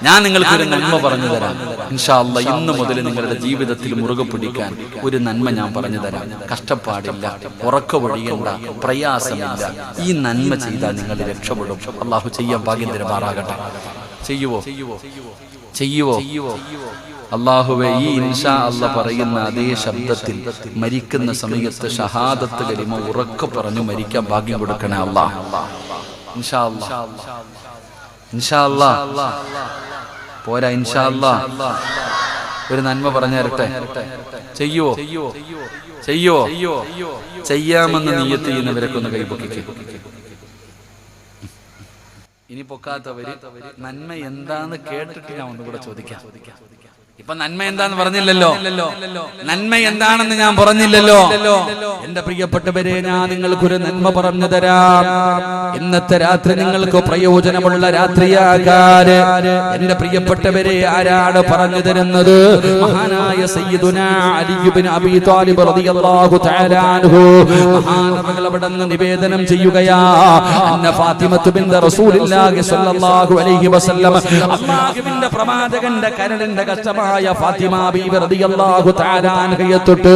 ഞാൻ നിങ്ങൾക്ക് ഒരു നന്മ പറഞ്ഞു തരാം. ഇൻഷാ അല്ലാഹ് ഇന്ന് മുതൽ നിങ്ങളുടെ ജീവിതത്തിൽ മുറുകെ പിടിക്കാൻ ഒരു നന്മ ഞാൻ പറഞ്ഞു തരാം. കഷ്ടപ്പാടില്ല, ഉറക്കമൊഴിയണ്ട, പ്രയാസമില്ല. ഈ നന്മ ചെയ്താൽ നിങ്ങൾ രക്ഷപ്പെടും. അള്ളാഹു ചെയ്യാൻ ഭാഗ്യം തരുമാറാകട്ടെ. ചെയ്യുവോ? അല്ലാഹുവേ, ഈ ഇൻഷാ അല്ലാഹ് പറയുന്ന അതേ ശബ്ദത്തിൽ മരിക്കുന്ന സമയത്ത് ഷഹാദത്ത് കലിമ ഉറക്കെ പറഞ്ഞു മരിക്കാൻ ഭാഗ്യം കൊടുക്കണേ അല്ലാഹ്. ഇൻഷാ അല്ലാഹ് പോരാ, ഇൻഷാ അല്ലാഹ് ഒരു നന്മ പറഞ്ഞു തരട്ടെ. ചെയ്യുവോ? ചെയ്യാമെന്ന് നിയ്യത്ത് ചെയ്യുന്നവരൊക്കെ ഒന്ന് കൈപൊക്കിക്കേ. ഇനി പൊക്കാത്തവര് നന്മ എന്താന്ന് കേട്ടിട്ട് ഞാൻ ഒന്നുകൂടെ ചോദിക്കാം. ഇപ്പൊ നന്മ എന്താന്ന് പറഞ്ഞില്ലല്ലോ, നന്മ എന്താണെന്ന് ഞാൻ പറഞ്ഞില്ലല്ലോ. എന്റെ പ്രിയപ്പെട്ടവരെ, ഞാൻ നിങ്ങൾക്കൊരു നന്മ പറഞ്ഞു തരാം. ഇന്നത്തെ രാത്രി നിങ്ങൾക്ക് പ്രയോജനമുള്ള രാത്രിയാകാൻ എന്റെ പ്രിയപ്പെട്ടവരെ ആരാണ് പറഞ്ഞു തരുന്നത്? മഹാനായ സയ്യിദുനാ അലി ഇബ്നു അബീ ത്വാലിബ് റളിയല്ലാഹു തആല അൻഹു മഹാനവകൾ അവിടുന്ന് നിവേദനം ചെയ്യുകയാ. അന്ന ഫാത്തിമത്തു ബിൻത് റസൂലില്ലാഹി സ്വല്ലല്ലാഹു അലൈഹി വസല്ലം, അല്ലാഹുവിന്റെ പ്രവാചകന്റെ കരളിന്റെ കഷ്ടമായ ഫാത്തിമ ബീവി റളിയല്ലാഹു തആല അൻഹയെ തൊട്ട്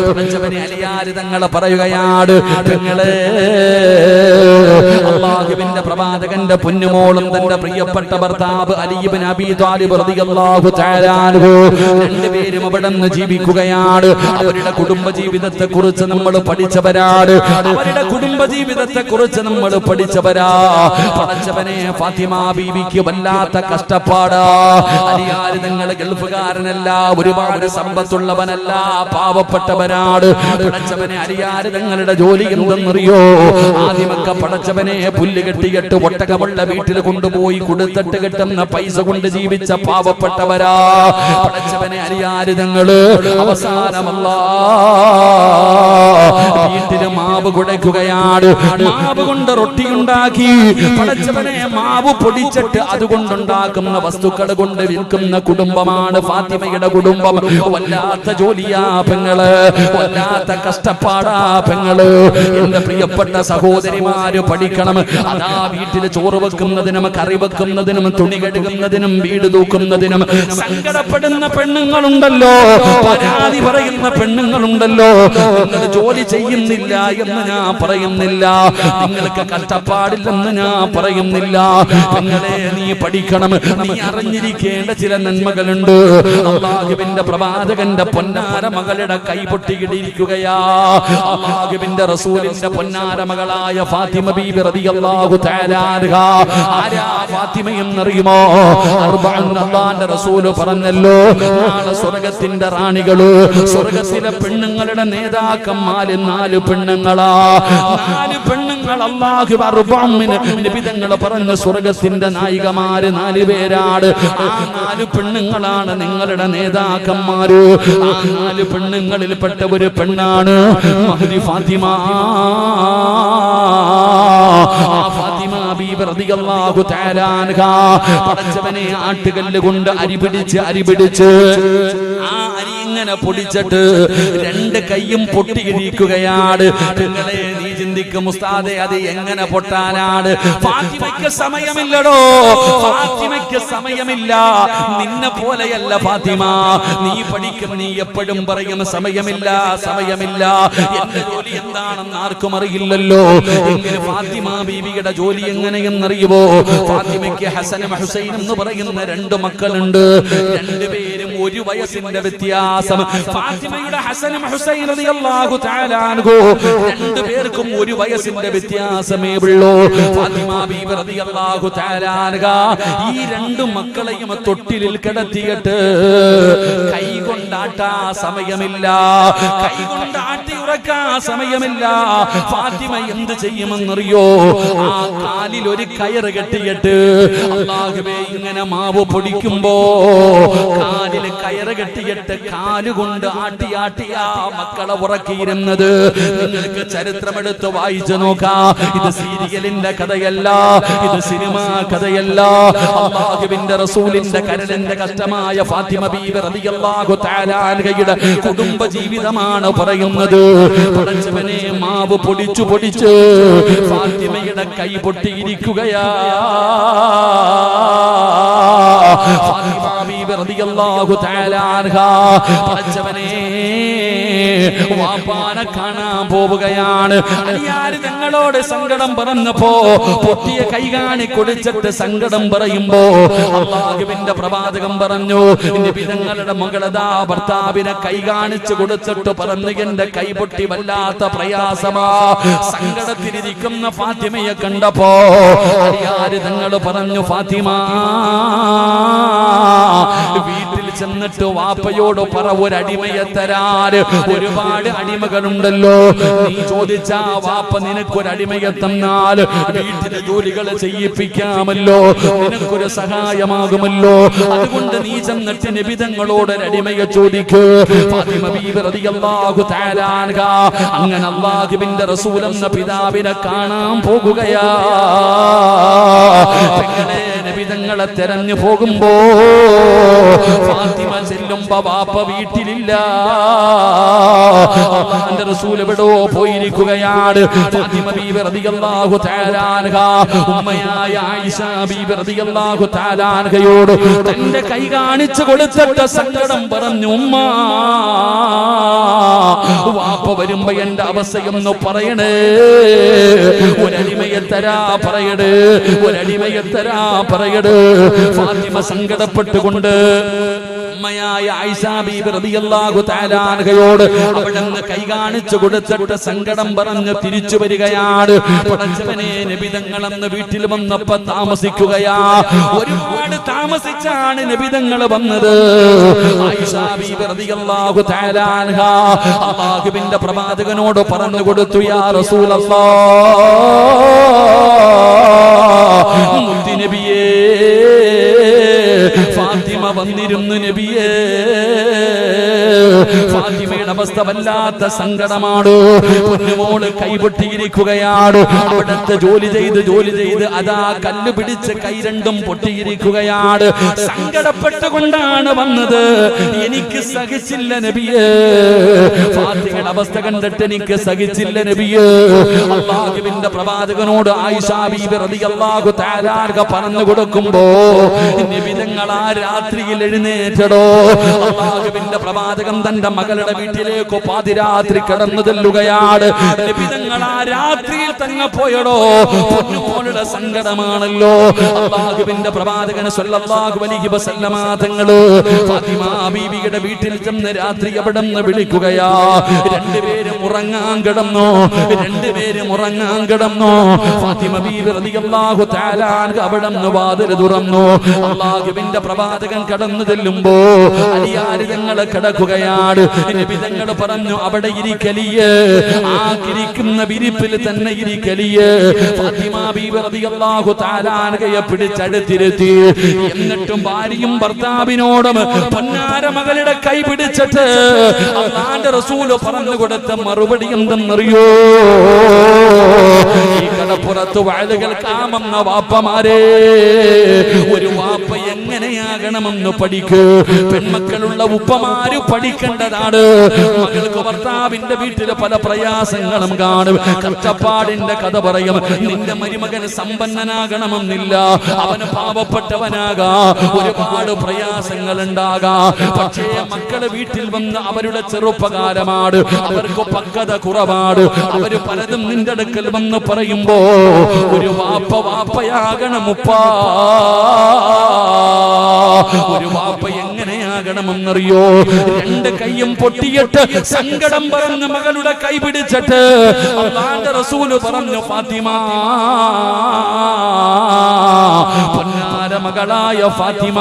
പടച്ചവനെ അലിയാർ തങ്ങൾ പറയുകയാണ്, പെങ്ങളെ, അല്ലാഹുവിന്റെ പ്രവാചകന്റെ പൊന്നുമോളും തന്റെ പ്രിയപ്പെട്ട ഭർത്താവ് അലി ഇബ്നു അബീ ത്വാലിബ് റളിയല്ലാഹു തആല അൻഹു രണ്ടുപേരും അവിടുന്ന് ജീവിക്കുകയാണ്. അവരുടെ കുടുംബ ജീവിതത്തെ കുറിച്ച് നമ്മൾ പഠിച്ചവരാണ്. അവരുടെ കുടുംബ ജീവിതത്തെ കുറിച്ച് നമ്മൾ പഠിച്ചവരാ. പടച്ചവനെ, ഫാത്തിമ ബീവിക്ക് വല്ലാത്ത കഷ്ടപ്പാടാ. അലിയാർ തങ്ങൾ ഗൾഫുകാരനല്ല, ഒരുപാട് സമ്പത്തുള്ളവനല്ല, പാവപ്പെട്ടവരാണ്. പടച്ചവനെ, അലിയാർ തങ്ങളുടെ ജോലി എന്തെന്നറിയോ? ആദ്യമൊക്കെ പടച്ചവനെ പുല്ല് കെട്ടിയിട്ട് ഒട്ടകമുള്ള വീട്ടിൽ കൊണ്ടുപോയി കൊടുത്തിട്ട് കിട്ടുന്ന പൈസ കൊണ്ട് ജീവിച്ച പാവപ്പെട്ടവരാ. പടച്ചവനെ, അലിയാർ തങ്ങള് അവസാനമല്ല വീട്ടില് മാവ് കുഴയ്ക്കുകയാണ്. മാവ് കൊണ്ട് റൊട്ടി ഉണ്ടാക്കി പടച്ചവനെ മാവ് പൊടിച്ചിട്ട് അതുകൊണ്ടുണ്ടാക്കുന്ന വസ്തുക്കൾ കൊണ്ട് വിൽക്കുന്ന കുടുംബമാണ് ഫാത്തിമയുടെ കുടുംബം. വല്ലാത്ത ജോലിയാ പെങ്ങള്, വല്ലാത്ത കഷ്ടപ്പാടാ പെങ്ങള്. എന്റെ പ്രിയപ്പെട്ട സഹോദരിമാര് പഠിക്കണം. അതാ വീട്ടിൽ ചോറ് വെക്കുന്നതിനും കറി വെക്കുന്നതിനും തുണി കഴുകുന്നതിനും വീട് തൂക്കുന്നതിനും സങ്കടപ്പെടുന്ന പെണ്ണുങ്ങളുണ്ടല്ലോ, പരാതി പറയുന്ന പെണ്ണുങ്ങളുണ്ടല്ലോ. നിങ്ങൾ ജോലി ചെയ്യുന്നില്ല എന്ന് ഞാൻ പറയുന്നില്ല, നിങ്ങൾക്ക് കഷ്ടപ്പാടില്ലെന്ന് ഞാൻ പറയുന്നില്ല. പെങ്ങളെ, നീ പഠിക്കണം. നീ അറിഞ്ഞിരിക്കേണ്ട ചില നന്മകളുണ്ട്. അല്ലാഹുവിന്റെ പ്രവാചകന്റെ പൊന്നാര മകളുടെ കൈ പൊട്ടിയിടിയിരിക്കുകയാ. അല്ലാഹുവിന്റെ റസൂലിന്റെ പൊന്നാര മകളായ ഫാത്തിമ ബീബി റളിയല്ലാഹു തആല അൻഹാ. ആരാ ഫാത്തിമ എന്നറിയുമോ? അല്ലാഹുവിന്റെ റസൂല് പറഞ്ഞല്ലോ, നാളെ സ്വർഗ്ഗത്തിന്റെ റാണികള്, സ്വർഗ്ഗത്തിലെ പെണ്ണുങ്ങളുടെ നേതാക്കന്മാര് 4 പെണ്ണുങ്ങളാ. 4 പെണ്ണുങ്ങൾ. അല്ലാഹു നബിതങ്ങൾ പറഞ്ഞ സ്വർഗ്ഗത്തിന്റെ നായികമാര് 4 പേരാണ്. ആ 4 പെണ്ണുങ്ങളാണ് നിങ്ങളുടെ നേതാക്കന്മാര്. ആ 4 പെണ്ണുങ്ങളിൽപ്പെട്ട ഒരു പെണ്ണാണ് മഹ്ദി ഫാത്തിമ. ഫാത്തിമ ബീബി റളിയല്ലാഹു തആല അൻഹാ പടച്ചവനെ ആട്ടുകല്ല് കൊണ്ട് അരിപിടിച്ച് ആ അരി ഇങ്ങനെ പൊടിച്ചിട്ട് 2 കൈയും പൊട്ടിയിരിക്കുകയാണ്. നിങ്ങളെ, നീ ചിന്തിക്കും, ഉസ്താദേ, അത് എങ്ങനെ പൊട്ടാനാണ്? ഫാത്തിമയ്ക്ക് സമയമില്ലടോ, ഫാത്തിമയ്ക്ക് സമയമില്ല. നിന്നെ പോലെയല്ല ഫാത്തിമ. നീ പഠിക്കും, നീ എപ്പോഴും പറയും സമയമില്ല, സമയമില്ല. എന്റെ ജോലി എന്താണെന്ന് ആർക്കും അറിയില്ലല്ലോ. എങ്കിലും ഫാത്തിമ ബീവിയുടെ ജോലി എങ്ങനെയെന്നറിയുമോ? ഫാത്തിമയ്ക്ക് ഹസനും ഹുസൈനും എന്ന് പറയുന്ന 2 മക്കളുണ്ട്. 2 പേരും 1 വയസ്സിന്റെ വ്യത്യാസം. ഫാത്തിമയുടെ ഹസനും ഹുസൈൻ റളിയല്ലാഹു തആല അൻഹു 2 പേർക്കും 1 വയസ്സിന്റെ വ്യത്യാസമേ ഉള്ളൂ. ഫാത്തിമ ബീവി റളിയല്ലാഹു തആല അൻഹാ ഈ 2 മക്കളെയും തൊട്ടിലിൽ കിടത്തിയിട്ട് കൈകൊണ്ടാട്ടാ സമയമില്ല, കൈകൊണ്ടാട്ടി ഉറക്കാ സമയമില്ല. ഫാത്തിമ എന്ത് ചെയ്യുമെന്നറിയോ? ആ കാലിൽ ഒരു കയറ് കെട്ടിയിട്ട് അല്ലാഹുവേ, ഇങ്ങനെ മാവ് പൊടിക്കുമ്പോ കാലിൽ കയറ് കെട്ടിയിട്ട് കാലുകൊണ്ട് ആട്ടിയാട്ടിയാ മക്കളെ ഉറക്കിയിരുന്നത്. നിങ്ങൾക്ക് ചരിത്രമെടുത്ത് വായിച്ചു നോക്കാം. ഇത് സീരിയലിന്റെ കഥയല്ല, ഇത് സിനിമാ കഥയല്ല. അല്ലാഹുവിന്റെ റസൂലിന്റെ കരളിന്റെ കഷ്ടമായ ഫാത്തിമ ബീവി റളിയല്ലാഹു തആല അൻഹയുടെ കുടുംബ ജീവിതമാണ് പറയുന്നത്. പടച്ചവനെ, മാവ് പൊടിച്ചു ഫാത്തിമയുടെ കൈ പൊട്ടിയിരിക്കുകയാ. ഫാത്തിമ ബീവി റളിയല്ലാഹു തആല അൻഹാ പടച്ചവനെ വാപ്പാനെ കാണാൻ പോവുകയാണ്. അലിയാർ തങ്ങളോട് സങ്കടം പറഞ്ഞപ്പോ പൊട്ടിയ കൈ കാണി കൊടുത്തിട്ട് സങ്കടം പറയുമ്പോ അല്ലാഹുവിന്റെ പ്രവാചകൻ പറഞ്ഞു, നബി തങ്ങളുടെ മകളതാ ഭർത്താവിനെ കൈ കാണിച്ചു കൊടുത്തിട്ട് പറഞ്ഞു, എന്റെ കൈ പൊട്ടി വല്ലാത്ത പ്രയാസമാ. സങ്കടത്തിലിരിക്കുന്ന ഫാത്തിമയെ കണ്ടപ്പോ അലിയാർ തങ്ങൾ പറഞ്ഞു, ഫാത്തിമ, വീട്ടിൽ ചെന്നിട്ട് വാപ്പയോട് പറ, ഒരടിമയെ തരാൻ. ഒരുപാട് അടിമകളുണ്ടല്ലോ, നീ ചോദിച്ചാ വാപ്പ നിനക്കൊരടിമയെ തന്നാൽ വീട്ടിലെ ജോലികൾ ചെയ്യിപ്പിക്കാമല്ലോ, നിനക്കൊരു സഹായമാകുമല്ലോ. അതുകൊണ്ട് നീ ചെന്നിട്ട് നബി തങ്ങളോട് ഒരടിമയെ ചോദിക്കൂ. ഫാത്തിമ ബീവി റളിയല്ലാഹു തആല അൻഹ അങ്ങനെ അല്ലാഹുവിന്റെ റസൂൽ എന്ന പിതാവിനെ കാണാൻ പോകുകയാ. പെങ്ങളെ, നബി തങ്ങളെ തെരഞ്ഞു പോകുമ്പോ ഫാത്തിമ ചെല്ലുമ്പോ വാപ്പ വീട്ടിലില്ല. അല്ലാഹുവിന്റെ റസൂൽ എവിടോ പോയിരിക്കുകയാണ്. ഫാത്തിമ ബീവി റളിയല്ലാഹു തആല അൻഹ ഉമ്മയായ ആയിഷ ബീവി റളിയല്ലാഹു തആല അൻഹയോട് തന്റെ കൈ കാണിച്ചു കൊടുത്തിട്ട് സങ്കടം പറഞ്ഞു, ഉമ്മ വാപ്പ വരുമ്പോ എന്റെ അവസ്ഥയൊന്ന് പറയണേ, ഒരടിമയെ തരാ പറയട്, ഒരടിമയെ തരാ പറയട്. ഫാത്തിമ സങ്കടപ്പെട്ടുകൊണ്ട് ഉമ്മയായ ആയിഷ ബീബി റളിയല്ലാഹു തആല അൻഹയോട് അവിടുന്ന് കൈ കാണിച്ചു കൊടുത്തിട്ട് സങ്കടം പറഞ്ഞ് തിരിച്ചു വരികയാണ്. പടച്ചവനെ, നബി തങ്ങൾ അന്ന് വീട്ടിൽ വന്നപ്പോ താമസിക്കുകയാ. ഒരുപാട് താമസിച്ചാണ് നബി തങ്ങൾ വന്നത്. ആയിഷ ബീബി റളിയല്ലാഹു തആല അൻഹ അല്ലാഹുവിന്റെ പ്രവാചകനോട് പറഞ്ഞു കൊടുത്തു, യാ റസൂലല്ലാഹ്, മുത്തി നബിയേ, ഫാത്തിമ വന്നിരുന്നു നബിയേ. ഫാത്തിമയുടെ അവസ്ഥ വല്ലാത്ത സങ്കടമാണ്. പൊന്നുമോള് കൈപൊട്ടിയിരിക്കുകയാണ്. അവിടുത്തെ ജോലി ചെയ്ത് അതാ കല്ല് പിടിച്ച് കൈ രണ്ടും പൊട്ടിയിരിക്കുകയാണ്. സങ്കടപ്പെട്ടുകൊണ്ടാണ് വന്നത്. എനിക്ക് സഹിച്ചില്ല നബിയേ, ഫാത്തിമയുടെ അവസ്ഥ കണ്ടിട്ട് എനിക്ക് സഹിച്ചില്ല നബിയേ. അല്ലാഹുവിന്റെ പ്രവാചകനോട് ആയിഷ ബീബി റളിയല്ലാഹു തആല അൻഹ പറഞ്ഞു കൊടുക്കുമ്പോ നബി തങ്ങൾ ആ രാത്രിയിൽ എഴുന്നേറ്റടോ. അല്ലാഹുവിന്റെ പ്രവാചകൻ തന്റെ മകളുടെ വീട്ടിലേക്ക് പാതിരാത്രി കടന്നു ചെല്ലുകയാണ്. നബി തങ്ങൾ ആ രാത്രിയിൽ തന്നെ പോയടോ. പൊന്നുമോളുടെ സങ്കടമാണല്ലോ. അല്ലാഹുവിന്റെ പ്രവാചകൻ സ്വല്ലല്ലാഹു അലൈഹി വസല്ലമ തങ്ങൾ ഫാത്തിമ ബീവിയുടെ വീട്ടിൽ ചെന്ന് രാത്രി അവിടെ നിന്ന് വിളിക്കുകയാ. രണ്ടുപേരും ഉറങ്ങാൻ കിടന്നു. ഫാത്തിമ ബീവി റളിയല്ലാഹു തആല അൻഹ അവിടെ നിന്ന് വാതിൽ തുറന്നു. അല്ലാഹുവിന്റെ പ്രവാചകൻ കടന്നു ചെല്ലുമ്പോ അലിയാരി തങ്ങൾ കിടക്കുകയാണ്. നബി തങ്ങൾ പറഞ്ഞു, അവിടെ ഇരിക്കലിയേ, ആ ഇരിക്കുന്ന വിരിപ്പിൽ തന്നെ ഇരിക്കലിയേ. ഫാത്തിമ ബീവി റളിയല്ലാഹു തആല അൻഹയെ പിടിച്ചടുത്തിരുത്തി. എന്നിട്ടും ഭാര്യയും ഭർത്താവിനോടും പൊന്നാര മകളുടെ കൈ പിടിച്ചിട്ട് അല്ലാഹുവിന്റെ റസൂൽ പറഞ്ഞു കൊടുത്ത മറുപടി എന്തെന്നറിയോ? ഈ കടപ്പുറത്ത് വയലുകൾ കാമെന്ന വാപ്പമാരെ, ഒരു വാപ്പ എങ്ങനെയാകണമെന്ന് പഠിക്കൂ. പെൺമക്കളുള്ള ഉപ്പമാര് പഠിക്കേണ്ടതാണ്. മകൾക്ക് ഭർത്താവിന്റെ വീട്ടിൽ പല പ്രയാസങ്ങളും കാണും. കഷ്ടപ്പാടിന്റെ കഥ പറയും. നിന്റെ മരുമകൻ സമ്പന്നനാകണമെന്നില്ല, അവന് പാവപ്പെട്ടവനാകാം. ഒരുപാട് പ്രയാസങ്ങൾ ഉണ്ടാകാം. പക്ഷേ മക്കള് വീട്ടിൽ വന്ന് അവരുടെ ചെറുപ്പകാലമാണ്, അവർക്ക് പക്വത കുറവാണ്. അവര് പലതും നിന്റെ അടുക്കൽ വന്ന് പറയുമ്പോ ഒരു വാപ്പയാകണം ഉപ്പാ. ഒരു വാപ്പ എങ്ങനെയാകണമെന്നറിയോ? രണ്ട് കൈയും പൊട്ടിയിട്ട് സങ്കടം പറഞ്ഞ മകളുടെ കൈ പിടിച്ചിട്ട് അല്ലാഹുവിന്റെ റസൂൽ പറഞ്ഞു, ഫാത്തിമ, പൊന്നാര മകളായ ഫാത്തിമ,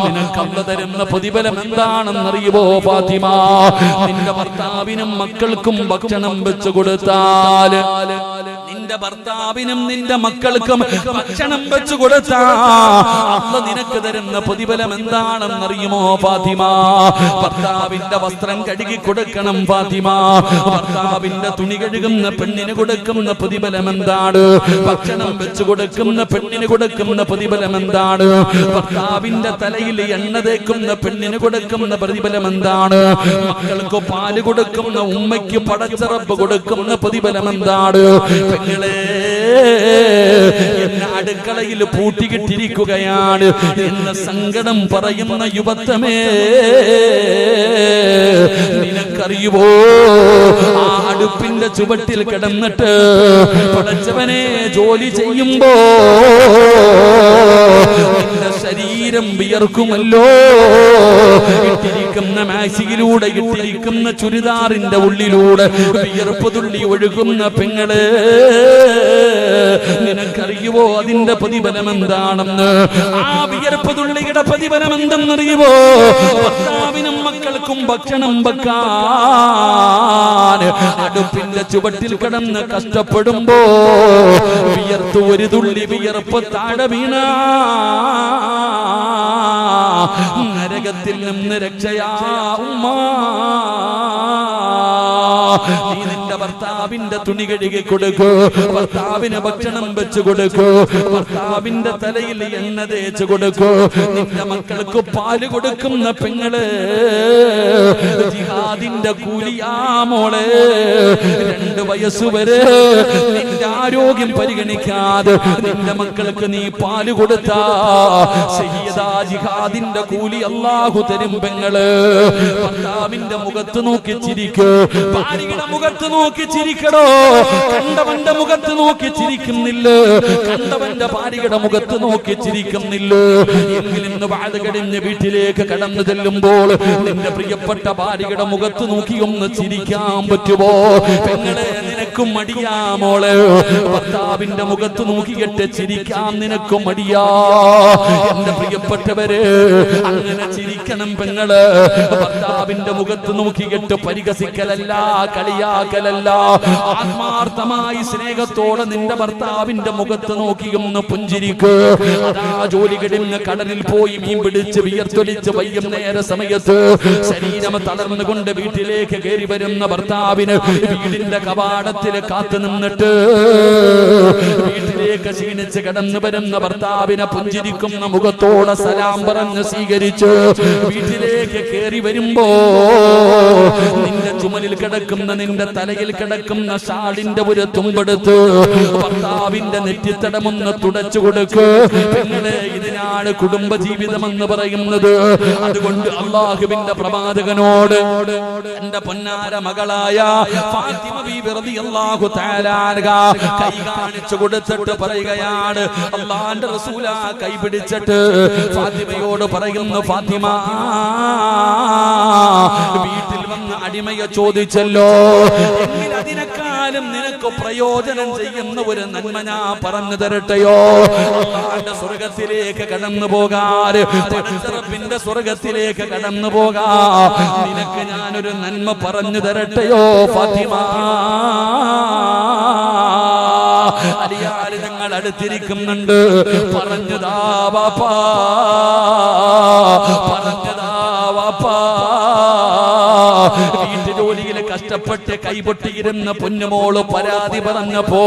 നിനക്ക് അല്ലാഹു തരുന്ന പ്രതിഫലം എന്താണെന്നറിയുമോ ഫാത്തിമ? നിന്റെ ഭർത്താവിനും മക്കൾക്കും ഭക്ഷണം വെച്ചു കൊടുത്താൽ, നിന്റെ ഭർത്താവിനും നിന്റെ മക്കൾക്കും ഭക്ഷണം വെച്ചു കൊടുത്താൽ അല്ലാഹു നിനക്ക് തരുന്ന പ്രതിഫലം എന്താണെന്നറിയുമോ ഫാത്തിമ? ഭർത്താവിന്റെ വസ്ത്രം കഴുകി കൊടുക്കണം ഫാത്തിമ. ഭർത്താവിന്റെ തുണി കഴുകുന്ന പെണ്ണിന് കൊടുക്കുന്ന പ്രതിഫലം എന്താണ്? ഭക്ഷണം വെച്ചു കൊടുക്കുന്ന പെണ്ണിന് കൊടുക്കുന്ന പ്രതിഫലം എന്താണ്? ഭർത്താവിന്റെ തലയിൽ എണ്ണ തേക്കുന്ന പെണ്ണിന് കൊടുക്കുന്ന പ്രതിഫലം എന്താണ്? മക്കൾക്ക് പാല് കൊടുക്കുന്ന ഉമ്മയ്ക്ക് പടച്ച റബ്ബ് കൊടുക്കുന്ന പ്രതിഫലം എന്താണ്? പെങ്ങളെ, എന്നെ അടുക്കളയിൽ പൂട്ടിക്കിട്ടിരിക്കുകയാണ് എന്ന സങ്കടം പറയുന്ന യുവത്വമേ, നിനക്കറിയുവോ ആ അടുപ്പിന്റെ ചുവട്ടിൽ കിടന്നിട്ട് പടച്ചവനെ ജോലി ചെയ്യുമ്പോ നിന്റെ ശരീരം വിയർക്കുമല്ലോ. ഇട്ടിരിക്കുന്ന മാക്സിയിലൂടെ ഇട്ടിരിക്കുന്ന ചുരിദാറിന്റെ ഉള്ളിലൂടെ വിയർപ്പ് തുള്ളി ഒഴുകുന്ന പെങ്ങളെ, നിനക്കറിയുവോ അതിന്റെ പ്രതിഫലം എന്താണെന്ന്? ആ വിയർപ്പ് തുള്ളിയുടെ പ്രതിഫലം എന്തെന്നറിയുവോ? ഭർത്താവിനും മക്കൾക്കും ഭക്ഷണം വെക്കാൻ അടുപ്പിന്റെ ചുവട്ടിൽ കിടന്ന് കഷ്ടപ്പെടുമ്പോ വിയർത്ത് ഒരു തുള്ളി വിയർപ്പ് താഴെ വീണ നരകത്തിൽ നിന്ന് രക്ഷയാ ഉമ്മ. നീ നിന്റെ ഭർത്താവിന്റെ തുണി കഴുകി കൊടുക്കൂ, ഭർത്താവിന് ഭക്ഷണം വെച്ചു കൊടുക്കൂ, ഭർത്താവിന്റെ തലയിൽ എണ്ണ തേച്ചു കൊടുക്കൂ. നിന്റെ മക്കൾക്ക് പാല് കൊടുക്കുന്ന പെങ്ങള് ജിഹാദിന്റെ കൂലിയാ മോളെ. 2 വയസ്സുവരെ നിന്റെ ആരോഗ്യം പരിഗണിക്കാതെ നിന്റെ മക്കൾക്ക് നീ പാല് കൊടുത്താ ശഹീദാ ജിഹാദിന്റെ കൂലി അല്ലാഹു തരും പെങ്ങള്. ഭർത്താവിന്റെ മുഖത്ത് നോക്കി ചിരിക്കൂ, ഭാര്യയുടെ മുഖത്ത് നോക്കി ചിരിക്കടോ. കണ്ടവന്റെ മുഖത്ത് നോക്കി ചിരിക്കുന്നില്ല, കണ്ടവന്റെ ഭാര്യയുടെ മുഖത്ത് നോക്കി ചിരിക്കുന്നില്ല. എങ്കിലും വാഴ കഴിഞ്ഞ് വീട്ടിലേക്ക് കടന്നു ചെല്ലുമ്പോൾ നിന്റെ പ്രിയപ്പെട്ട ഭാര്യയുടെ മുഖത്ത് നോക്കി ഒന്ന് ചിരിക്കാൻ പറ്റുമോ? പെങ്ങളെ, നിനക്കും മടിയാ മോളെ. ഭർത്താവിന്റെ മുഖത്ത് നോക്കിയിട്ട് ചിരിക്കാൻ നിനക്കും മടിയാ. എന്റെ പ്രിയപ്പെട്ടവരെ, അങ്ങനെ ചിരിക്കണം പെങ്ങള്. ഭർത്താവിന്റെ മുഖത്ത് നോക്കിയിട്ട് പരിഹസിക്കലല്ല, കളിയാക്കലല്ല. ആത്മാർത്ഥമായി സ്നേഹത്തോടെ നിന്റെ ഭർത്താവിന്റെ മുഖത്ത് നോക്കിയൊന്ന് പുഞ്ചിരിക്ക്. അതാ ജോലി കഴിഞ്ഞ് കടലിൽ പോയി മീൻ പിടിച്ച് വിയർത്തൊലിച്ച് വൈകുന്നേര സമയത്ത് ശരീരം തളർന്നുകൊണ്ട് വീട്ടിലേക്ക് കയറി വരുന്ന ഭർത്താവിന് വീടിന്റെ കവാടത്തിൽ കാത്തു നിന്നിട്ട് വീട്ടിലേക്ക് ക്ഷീണിച്ച് കടന്നു വരുന്ന ഭർത്താവിനെ പുഞ്ചിരിക്കുന്ന മുഖത്തോടെ സലാം പറഞ്ഞ് സ്വീകരിച്ച് വീട്ടിലേക്ക് കയറി വരുമ്പോ നിന്റെ ചുമലിൽ കിടക്കുന്ന, നിന്റെ തലയിൽ കിടക്കുന്ന ഷാളിന്റെ ഒരു തുമ്പെടുത്ത് ഭർത്താവിന്റെ നെറ്റിത്തടമൊന്ന് തുടച്ചു കൊടുക്ക്. പെങ്ങളെ, ഇതിനാണ് കുടുംബജീവിതം എന്ന് പറയുന്നത്. അതുകൊണ്ട് അല്ലാഹുവിന്റെ പ്രവാചകനോട് എന്റെ പൊന്നാര മകളായ ഫാത്തിമ ബീബി റളിയല്ലാഹു തആല അൻഹ കൈ കാണിച്ചു കൊടുത്തിട്ട് പറയുകയാണ്, അല്ലാഹുവിന്റെ റസൂല കൈ പിടിച്ചിട്ട് ഫാത്തിമയോട് പറയുന്നു, ഫാത്തിമ, വീട്ടിൽ വന്ന് അടിമയെ ചോദിച്ചല്ലോ, എങ്കിൽ അതിനെക്കാളും നിനക്ക് പ്രയോജനം ചെയ്യുന്ന ഒരു നന്മ ഞാൻ പറഞ്ഞു തരട്ടെയോ? അല്ലാഹുവിന്റെ സ്വർഗത്തിലേക്ക് കടന്നു പോകാൻ, പടച്ചറപ്പിന്റെ സ്വർഗത്തിലേക്ക് കടന്നു പോകാ നിനക്ക് ഞാനൊരു നന്മ പറഞ്ഞു തരട്ടെയോ ഫാത്തിമ? അലിയാര് ഞങ്ങൾ അടുത്തിരിക്കുന്നുണ്ട്. പറഞ്ഞതാ വാപ്പാ, പറഞ്ഞതാ വാപ്പാ. വീട്ടുജോലിയിൽ കഷ്ടപ്പെട്ട് കൈപൊട്ടിയിരുന്ന പൊന്നുമോള് പരാതി പറഞ്ഞപ്പോ,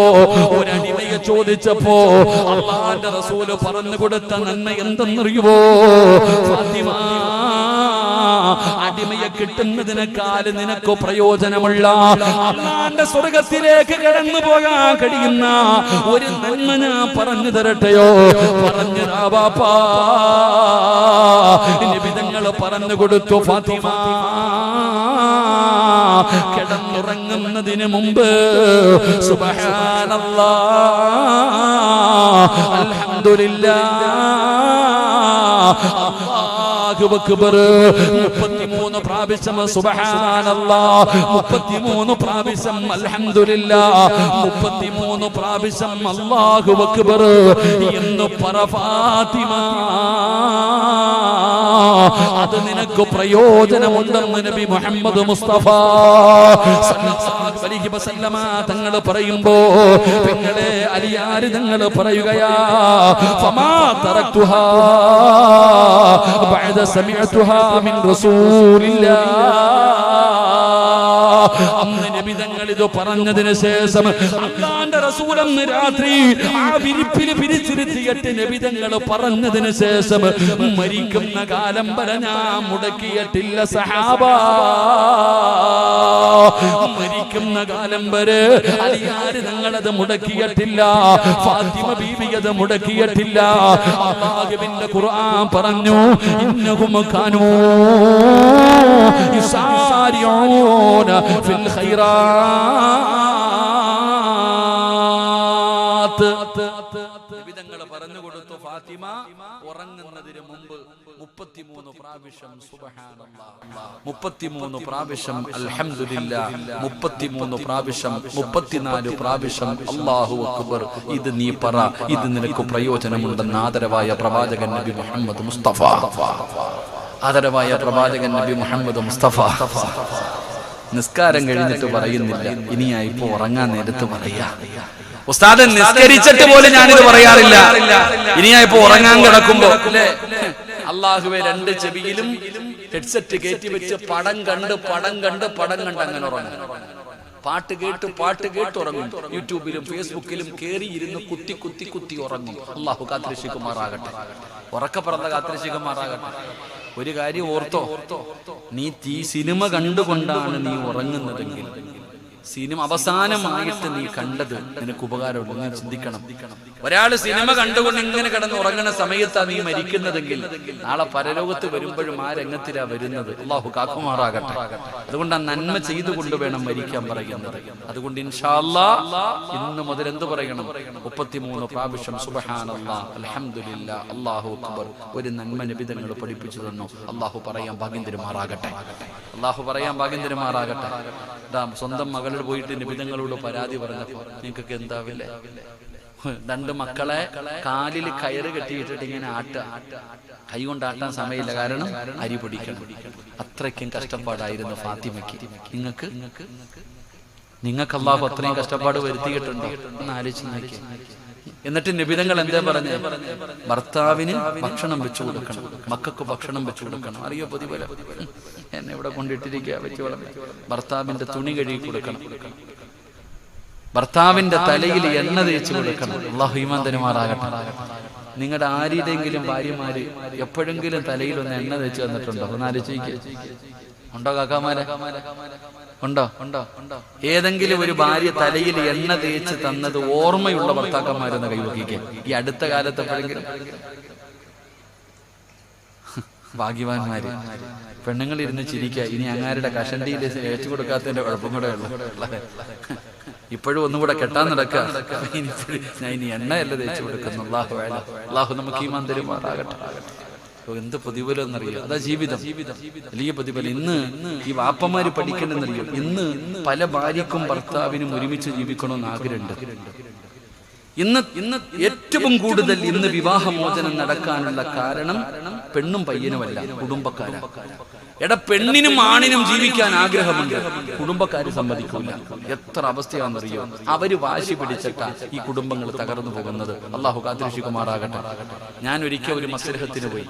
ഒരടിമയെ ചോദിച്ചപ്പോ അല്ലാഹുവിന്റെ റസൂല് പറഞ്ഞു കൊടുത്ത നന്മ എന്തെന്നറിയുവോ ഫാത്തിമ? അടിമയെ കിട്ടുന്നതിനേക്കാൾ നിനക്ക് പ്രയോജനമുള്ള അല്ലാഹുവിന്റെ സ്വർഗത്തിലേക്ക് കടന്നു പോകാൻ കഴിയുന്ന ഒരു നന്മ ഞാൻ പറഞ്ഞു തരട്ടെയോ? പറഞ്ഞതാ വാപ്പാ. നബി തങ്ങൾ പറഞ്ഞു കൊടുത്തു, ഫാത്തിമ, കിടന്നുറങ്ങുന്നതിന് മുമ്പ് സുബ്ഹാനല്ലാഹ്, അൽഹംദുലില്ലാഹ്, അല്ലാഹു അക്ബർ 33 പ്രാവശ്യം സുബ്ഹാനല്ലാഹ്, 33 പ്രാവശ്യം അൽഹംദുലില്ലാഹ്, 33 പ്രാവശ്യം അല്ലാഹു അക്ബർ എന്ന് പറ ഫാത്തിമ. അത് നിനക്ക് പ്രയോജനമുണ്ടെന്ന് നബി മുഹമ്മദ് മുസ്തഫ സല്ലല്ലാഹു അലൈഹി വസല്ലമ തങ്ങൾ പറയുമ്പോ, പെങ്ങളെ, അലിയാര് തങ്ങൾ പറയുകയാ, ഫമാ തറക്തുഹാ ബഅദ സമിഅതുഹാ മിൻ റസൂലില്ലാഹ്. അന്ന് നബി തങ്ങൾ ഇത് പറഞ്ഞതിന് ശേഷം അല്ലാഹുവിന്റെ റസൂൽ അന്ന് രാത്രി ആ വിരിപ്പിൽ പിരിച്ചിരുത്തിയിട്ട് നബി തങ്ങൾ പറഞ്ഞതിന് ശേഷം മരിക്കുന്ന കാലം വരെ ഞാൻ മുടക്കിയിട്ടില്ല സഹാബ. മരിക്കുന്ന കാലം വരെ അലിയാര് ഞങ്ങളത് മുടക്കിയിട്ടില്ല, ഫാത്തിമ ബീബി അത് മുടക്കിയിട്ടില്ല. ഖുർആൻ പറഞ്ഞു, ഇന്നഹും കാനൂ യുസാ യുസാരിഊന ഫിൽ ഖൈറാത്ത്. നിബിതങ്ങൾ പറഞ്ഞു കൊടുത്തു, ഫാത്തിമ ഉറങ്ങുന്നതിന് മുമ്പ് 33 പ്രാവശ്യം സുബ്ഹാനല്ലാഹ്, 33 പ്രാവശ്യം അൽഹംദുലില്ലാഹ്, 33 പ്രാവശ്യം 34 പ്രാവശ്യം അല്ലാഹു അക്ബർ. ഇത് നീ പറ, ഇത് നിനക്ക് പ്രയോജനമുണ്ടെന്ന് ആദരവായ പ്രവാചകൻ നബി മുഹമ്മദ് മുസ്തഫ, ആദരവായ പ്രവാചകൻ നബി മുഹമ്മദ് മുസ്തഫ നിസ്കാരം കഴിഞ്ഞിട്ട് പറയുന്നില്ല, ഇനിയാ ഇപ്പൊ ഉറങ്ങാൻ നേരത്ത് പറയാ. ഉസ്താദ് നിസ്കരിച്ചിട്ട് പോലും ഞാനിത് പറയാറില്ല, ഇനിയാ ഇപ്പൊ ഉറങ്ങാൻ കിടക്കുമ്പോ അല്ലേ. അള്ളാഹുവെ, 2 ചെവിയിലും ഹെഡ്സെറ്റ് കയറ്റി വെച്ച് പടം കണ്ട് അങ്ങനെ ഉറങ്ങും. പാട്ട് കേട്ട് ഉറങ്ങും. യൂട്യൂബിലും ഫേസ്ബുക്കിലും കേറി ഇരുന്ന് കുത്തി ഉറങ്ങും. അള്ളാഹു കാത്തിരക്ഷിക്കുമാറാകട്ടെ, ഉറക്കപ്പറന്ന കാത്തിരക്ഷിക്കുമാറാകട്ടെ. ഒരു കാര്യം ഓർത്തോ, നീ സിനിമ കണ്ടുകൊണ്ടാണ് നീ ഉറങ്ങുന്നതെങ്കിൽ, സിനിമ അവസാനമായിട്ട് നീ കണ്ടത് നിനക്ക് ഉപകാരമുള്ളൂ. നീ ചിന്തിക്കണം. ഒരാള് സിനിമ കണ്ടുകൊണ്ട് ഇങ്ങനെ കിടന്ന് ഉറങ്ങുന്ന സമയത്താണ് നീ മരിക്കുന്നതെങ്കിൽ, നാളെ പരലോകത്ത് വരുമ്പോഴും ആ രംഗത്തിലാ വരുന്നത്. അല്ലാഹു കാക്കുമാറാകട്ടെ. അതുകൊണ്ട് ആ നന്മ ചെയ്തുകൊണ്ട് വേണം മരിക്കാൻ പറയുന്നത്. അതുകൊണ്ട് ഇൻഷാ അല്ലാഹ് ഇന്ന് മുതൽ എന്ത് പറയണം? 33 പ്രാവശ്യം സുബ്ഹാനല്ലാഹ്, അൽഹംദുലില്ലാഹ്, അല്ലാഹു അക്ബർ. ഒരു നന്മ നിബിധങ്ങൾ പഠിപ്പിച്ചു തന്നു. അല്ലാഹു പറയാൻ ഭാഗ്യം തരുമാറാകട്ടെ. അല്ലാഹു പറയാൻ ഭാഗ്യം തരുമാറാകട്ടെ. സ്വന്തം മകളോട് പോയിട്ട് നിബിധങ്ങളോട് പരാതി പറഞ്ഞപ്പോ നിങ്ങൾക്കൊക്കെ എന്താവില്ലേ? 2 മക്കളെ കാലിൽ കയറ് കെട്ടിയിട്ടിട്ട് ഇങ്ങനെ കൈ കൊണ്ട് ആട്ടാൻ സമയമില്ല, കാരണം അരി പൊടിക്കണം. അത്രയ്ക്കും കഷ്ടപ്പാടായിരുന്നു ഫാത്തിമയ്ക്ക്. നിങ്ങൾക്ക് അല്ലാഹു അത്രയും കഷ്ടപ്പാട് വരുത്തിയിട്ടുണ്ടോ എന്ന് ആലോചിച്ച് നോക്കി. എന്നിട്ട് നിബിധങ്ങൾ എന്താ പറഞ്ഞ? ഭർത്താവിന് ഭക്ഷണം വെച്ചു കൊടുക്കണം, മക്കൾക്ക് ഭക്ഷണം വെച്ചു കൊടുക്കണം. അറിയോ പ്രതിഫലം? എന്നെ ഇവിടെ കൊണ്ടിട്ടിരിക്കുക പറ്റിയോളം. ഭർത്താവിന്റെ തുണി കഴുകി കൊടുക്കണം, ഭർത്താവിന്റെ തലയിൽ എണ്ണ തേച്ച് കൊടുക്കണം. അല്ലാഹു ഈമാൻ തരുമാറാകട്ടെ. നിങ്ങളുടെ ആരുടെയെങ്കിലും ഭാര്യമാര് എപ്പോഴെങ്കിലും തലയിൽ ഒന്ന് എണ്ണ തേച്ച് തന്നിട്ടുണ്ടോ? ഒന്ന് ആലോചിക്കുക. ഉണ്ടോ കാക്കാമാരെ? ഉണ്ടോ? ഏതെങ്കിലും ഒരു ഭാര്യ തലയിൽ എണ്ണ തേച്ച് തന്നത് ഓർമ്മയുള്ള ഭർത്താക്കന്മാരെന്ന് കൈവക്കിക്കുക. ഈ അടുത്ത കാലത്ത് എപ്പോഴെങ്കിലും? ഭാഗ്യവാന്മാര്. പെണ്ണുങ്ങൾ ഇരുന്ന് ചിരിക്കുക. ഇനി അങ്ങാരുടെ കഷണ്ടിയിൽ തേച്ചു കൊടുക്കാത്തതിന്റെ കുഴപ്പം കൂടെ ഉള്ളു. ഇപ്പോഴും ഒന്നുകൂടെ കെട്ടാൻ നടക്കുക. ഞാൻ ഇനി എണ്ണയല്ല തേച്ചു കൊടുക്കുന്നു. അല്ലാഹു നമുക്ക് ഈമാൻ തരുമാറാകട്ടെ. എന്ത് പ്രതിഫലം എന്നറിയോ? അതാ ജീവിതം, വലിയ പ്രതിഫലം. ഇന്ന് ഈ വാപ്പമാര് പഠിക്കണമെന്നറിയോ? ഇന്ന് പല ഭാര്യക്കും ഭർത്താവിനും ഒരുമിച്ച് ജീവിക്കണമെന്ന് ആഗ്രഹമുണ്ട്. ഇന്ന് ഏറ്റവും കൂടുതൽ ഇന്ന് വിവാഹമോചനം നടക്കാനുള്ള കാരണം പെണ്ണും പയ്യനുമല്ല, കുടുംബക്കാരാണ്. എടാ, പെണ്ണിനും ആണിനും ജീവിക്കാൻ ആഗ്രഹമുണ്ട്, കുടുംബക്കാര് സമ്മതിക്കില്ല. എത്ര അവസ്ഥയാണെന്നറിയോ? അവര് വാശി പിടിച്ചിട്ടാ ഈ കുടുംബങ്ങൾ തകർന്നു പോകുന്നത്. അല്ലാഹു കാത്തിരക്ഷിക്കുമാറാകട്ടെ. ഞാൻ ഒരിക്കൽ ഒരു മസ്ലഹത്തിന് പോയി.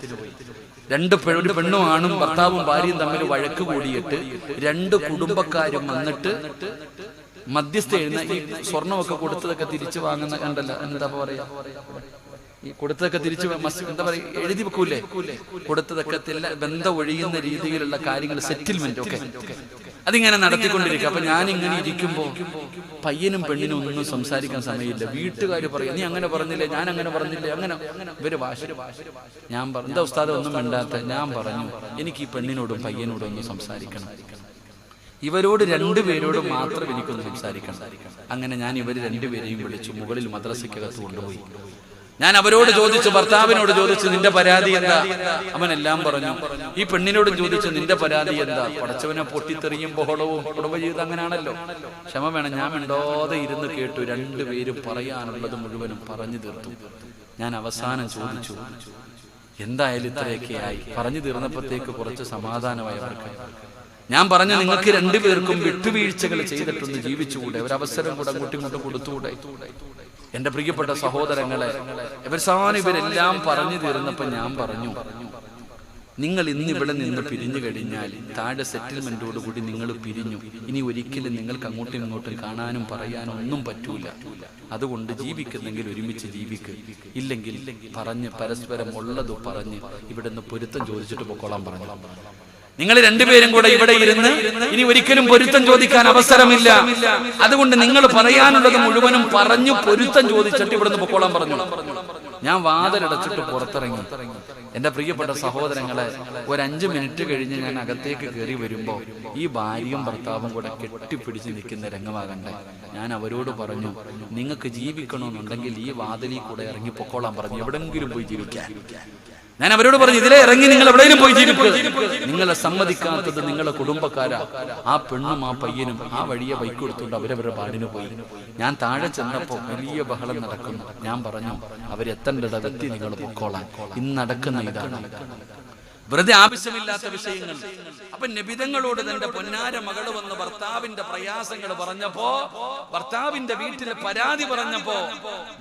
ഒരു പെണ്ണും ആണും ഭർത്താവും ഭാര്യയും തമ്മിൽ വഴക്ക് കൂടിയിട്ട് 2 കുടുംബക്കാരും വന്നിട്ട് മധ്യസ്ഥ എഴുന്ന ഈ സ്വർണമൊക്കെ കൊടുത്തതൊക്കെ തിരിച്ചു വാങ്ങുന്ന കണ്ടല്ല, എന്താ പറയാ, ഈ കൊടുത്തതൊക്കെ തിരിച്ചു എന്താ പറയാ, എഴുതി വെക്കൂലേ? കൊടുത്തതൊക്കെ ബന്ധം ഒഴിയുന്ന രീതിയിലുള്ള കാര്യങ്ങൾ, സെറ്റിൽമെന്റ് ഒക്കെ അതിങ്ങനെ നടത്തിക്കൊണ്ടിരിക്കുക. അപ്പൊ ഞാനിങ്ങനെ ഇരിക്കുമ്പോ പയ്യനും പെണ്ണിനും ഒന്നും സംസാരിക്കാൻ സമയമില്ല. വീട്ടുകാർ പറയും, നീ അങ്ങനെ പറഞ്ഞില്ലേ, ഞാൻ അങ്ങനെ പറഞ്ഞില്ലേ, അങ്ങനെ ഇവര് ഭാഷ. ഞാൻ പറഞ്ഞു, എന്താ ഉസ്താദ് ഒന്നും വേണ്ടാത്ത? ഞാൻ പറഞ്ഞു, എനിക്ക് ഈ പെണ്ണിനോടും പയ്യനോടും ഒന്ന് സംസാരിക്കണം. ഇവരോട് 2 പേരോടും മാത്രം എനിക്കൊന്ന് സംസാരിക്കണം. അങ്ങനെ ഞാൻ ഇവർ 2 പേരെയും വിളിച്ചു മുകളിൽ മദ്രസയ്ക്കകത്ത് കൊണ്ടുപോയി. ഞാൻ അവരോട് ചോദിച്ചു, ഭർത്താവിനോട് ചോദിച്ചു, നിന്റെ പരാതി എന്താ? അവനെല്ലാം പറഞ്ഞു. ഈ പെണ്ണിനോടും ചോദിച്ചു, നിന്റെ പരാതി എന്താ? പടച്ചവനെ പൊട്ടിത്തെറിയും ബഹളവും കുടുംബ ജീവിതം അങ്ങനെയാണല്ലോ. ക്ഷമ വേണം. ഞാൻ മിണ്ടാതെ ഇരുന്ന് കേട്ടു. 2 പേരും പറയാനുള്ളത് മുഴുവനും പറഞ്ഞു തീർത്തു. ഞാൻ അവസാനം ചോദിച്ചു, എന്തായാലും ഇത്രയൊക്കെ ആയി. പറഞ്ഞു തീർന്നപ്പോഴത്തേക്ക് കുറച്ച് സമാധാനമായവർക്ക് ഞാൻ പറഞ്ഞു, നിങ്ങൾക്ക് 2 പേർക്കും വിട്ടുവീഴ്ചകൾ ചെയ്തിട്ടൊന്ന് ജീവിച്ചുകൂടെ? ഒരവസരം കൂടെ അങ്ങോട്ടും ഇങ്ങോട്ടും കൊടുത്തുകൂടെ? എന്റെ പ്രിയപ്പെട്ട സഹോദരങ്ങളെ, ഇവരെല്ലാം പറഞ്ഞു തീർന്നപ്പോ ഞാൻ പറഞ്ഞു, നിങ്ങൾ ഇന്ന് ഇവിടെ നിന്ന് പിരിഞ്ഞു കഴിഞ്ഞാൽ താഴെ സെറ്റിൽമെന്റോടുകൂടി നിങ്ങൾ പിരിഞ്ഞു. ഇനി ഒരിക്കലും നിങ്ങൾക്ക് അങ്ങോട്ടും ഇങ്ങോട്ടും കാണാനും പറയാനും ഒന്നും പറ്റൂല. അതുകൊണ്ട് ജീവിക്കുന്നെങ്കിൽ ഒരുമിച്ച് ജീവിക്കുക, ഇല്ലെങ്കിൽ പറഞ്ഞ് പരസ്പരം ഉള്ളത് പറഞ്ഞ് ഇവിടെ നിന്ന് പൊരുത്തം ചോദിച്ചിട്ട് പൊക്കോളാൻ പറഞ്ഞു. നിങ്ങൾ 2 പേരും കൂടെ ഇവിടെ ഇരുന്ന് ഇനി ഒരിക്കലും പൊരുത്തം ചോദിക്കാൻ അവസരമില്ല. അതുകൊണ്ട് നിങ്ങൾ പറയാനുള്ളത് മുഴുവനും പറഞ്ഞു പൊരുത്തം ചോദിച്ചിട്ട് ഇവിടെ നിന്ന് പൊക്കോളാൻ പറഞ്ഞു. ഞാൻ വാതിലടച്ചിട്ട് പുറത്തിറങ്ങി. എന്റെ പ്രിയപ്പെട്ട സഹോദരങ്ങളെ, ഒരു 5 മിനിറ്റ് കഴിഞ്ഞ് ഞാൻ അകത്തേക്ക് കയറി വരുമ്പോ ഈ ഭാര്യയും ഭർത്താവും കൂടെ കെട്ടിപ്പിടിച്ച് നിൽക്കുന്ന രംഗമാകണ്ടേ. ഞാൻ അവരോട് പറഞ്ഞു, നിങ്ങൾക്ക് ജീവിക്കണമെന്നുണ്ടെങ്കിൽ ഈ വാതിലിൽ കൂടെ ഇറങ്ങി പൊക്കോളാൻ പറഞ്ഞു, എവിടെങ്കിലും പോയി ജീവിക്കാൻ. ഞാൻ അവരോട് പറഞ്ഞു, ഇതിലെ ഇറങ്ങി നിങ്ങൾ എവിടെയും പോയി ജീവിക്കുക. നിങ്ങളെ സമ്മതിക്കാത്തത് നിങ്ങളെ കുടുംബക്കാരാ. ആ പെണ്ണും ആ പയ്യനും ആ വഴിയെ ബൈക്ക് കൊടുത്തുകൊണ്ട് അവരവരുടെ പാടിന് പോയി. ഞാൻ താഴെ ചെന്നപ്പോ വലിയ ബഹളം നടക്കുന്നു. ഞാൻ പറഞ്ഞു, അവരെത്തേണ്ടതെത്തി നിങ്ങൾ പൊക്കോളാൻ. ഇന്ന് നടക്കുന്ന ഇതാണ്, വെറുതെ ആവശ്യമില്ലാത്ത വിഷയങ്ങൾ. അപ്പൊ നബിതങ്ങളോട് തന്റെ പൊന്നാര മകള് വന്ന് ഭർത്താവിന്റെ പ്രയാസങ്ങൾ പറഞ്ഞപ്പോ, ഭർത്താവിന്റെ വീട്ടിൽ പരാതി പറഞ്ഞപ്പോ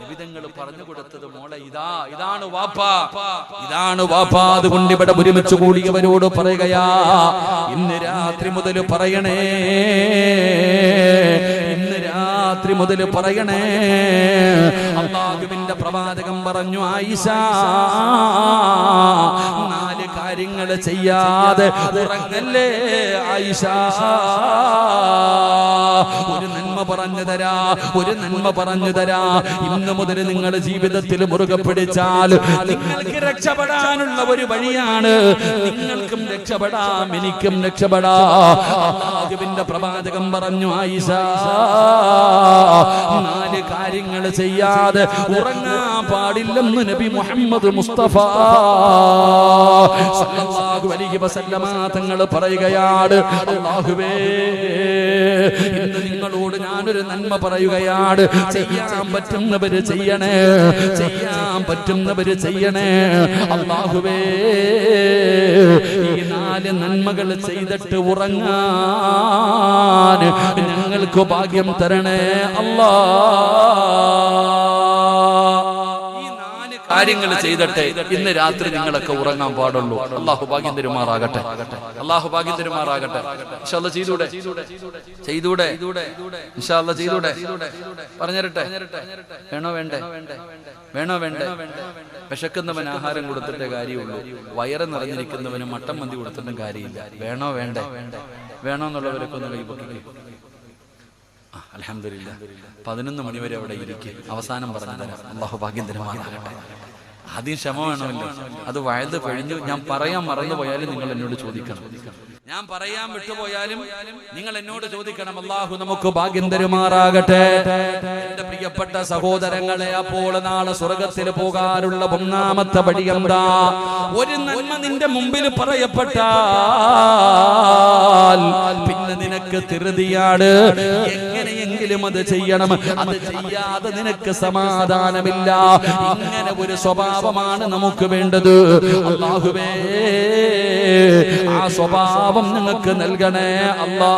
നബിതങ്ങൾ പറഞ്ഞു കൊടുത്തത്, മോളെ ഇതാണ് വാപ്പാ, ഇതാണ് വാപ്പാ. അതുകൊണ്ട് ഇവിടെ ഒരുമിച്ച് കൂടിയവരോട് പറയുകയാ, ഇന്ന് രാത്രി മുതൽ പറയണേ, ഇന്ന് രാത്രി മുതൽ പറയണേ. അല്ലാഹുവിന്റെ പ്രവാചകൻ പറഞ്ഞു, ആയിഷ 4 കാര്യങ്ങൾ ചെയ്യാതെ ഉറങ്ങല്ലേ ആയിഷ. ഒരു നന്മ പറഞ്ഞു തരാ, ഒരു നന്മ പറഞ്ഞു തരാ. ഇന്ന് മുതൽ നിങ്ങളുടെ ജീവിതത്തിൽ മുറുകെ പിടിച്ചാൽ നിങ്ങൾക്ക് രക്ഷപ്പെടാനുള്ള ഒരു വഴിയാണ്. നിങ്ങൾക്കും രക്ഷപ്പെടാം, എനിക്കും രക്ഷപ്പെടാം. അല്ലാഹുവിന്റെ പ്രവാചകൻ പറഞ്ഞു, ആയിഷ 4 കാര്യങ്ങൾ ചെയ്യാതെ ഉറങ്ങാൻ പാടില്ലെന്ന് നബി മുഹമ്മദ് മുസ്തഫ സല്ലല്ലാഹു അലൈഹി വസല്ലമ തങ്ങൾ പറയുകയാണ്. അല്ലാഹുവേ, ഇന്ന് നിങ്ങളോട് ഞാനൊരു നന്മ പറയുകയാണ്. ചെയ്യാൻ പറ്റുന്നവര് ചെയ്യണേ, ചെയ്യാൻ പറ്റുന്നവര് ചെയ്യണേ. അല്ലാഹുവേ, ഈ 4 നന്മകൾ ചെയ്തിട്ട് ഉറങ്ങാൻ ഞങ്ങൾക്ക് ഭാഗ്യം തരണേ അല്ലാ. കാര്യങ്ങൾ ചെയ്തിട്ട് ഇന്ന് രാത്രി നിങ്ങളൊക്കെ ഉറങ്ങാൻ പാടുള്ളൂ. അല്ലാഹു ഭാഗ്യം തരുമാറാകട്ടെ, അല്ലാഹു ഭാഗ്യം തരുമാറാകട്ടെ. ഇൻഷാ അല്ലാഹ് ചെയ്തൂടെ, ചെയ്തൂടെ, ഇൻഷാ അല്ലാഹ് ചെയ്തൂടെ. പറഞ്ഞിരട്ടെ, വേണോ വേണ്ടേ, വേണോ വേണ്ടേ? വിശക്കുന്നവൻ ആഹാരം കൊടുത്തിട്ടേ കാര്യമുള്ളൂ, വയറ് നിറഞ്ഞിരിക്കുന്നവന് മട്ടൻ മന്തി കൊടുത്തിട്ടും കാര്യമില്ല. വേണോ വേണ്ടേ? വേണോ എന്നുള്ളവരൊക്കെ ഒന്ന് കൈപൊക്കി. അൽഹംദുലില്ലാഹ്, 11 മണി വരെ അവിടെ ഇരിക്കും. അവസാനം പറഞ്ഞു തരാം. അല്ലാഹു ഭാഗ്യം തരുമാറാകട്ടെ. ആദ്യം ക്ഷമ വേണമല്ലോ. അത് വയത് കഴിഞ്ഞു. ഞാൻ പറയാൻ മറന്നുപോയാലും നിങ്ങൾ എന്നോട് ചോദിക്കണം, ഞാൻ പറയാൻ വിട്ടുപോയാലും നിങ്ങൾ എന്നോട് ചോദിക്കണം. അല്ലാഹു നമുക്ക് ഭാഗ്യം തരുമാറാകട്ടെ. എന്റെ പ്രിയപ്പെട്ട സഹോദരങ്ങളെ, അപ്പോൾ നാളെ സ്വർഗത്തിൽ പോകാനുള്ള 1ാമത്തെ പടി എന്താ? ഒരു നന്മ നിന്റെ മുമ്പിൽ പറയപ്പെട്ടാൽ പിന്നെ നിനക്ക് ധൃതിയാണ്, എങ്ങനെയെങ്കിലും അത് ചെയ്യണം. അത് ചെയ്യാതെ നിനക്ക് സമാധാനമില്ല. ഇങ്ങനെ ഒരു സ്വഭാവമാണ് നമുക്ക് വേണ്ടത്. അല്ലാഹുവേ, ആ സ്വഭാവം നിങ്ങൾക്ക് നൽകണേ അല്ലാ.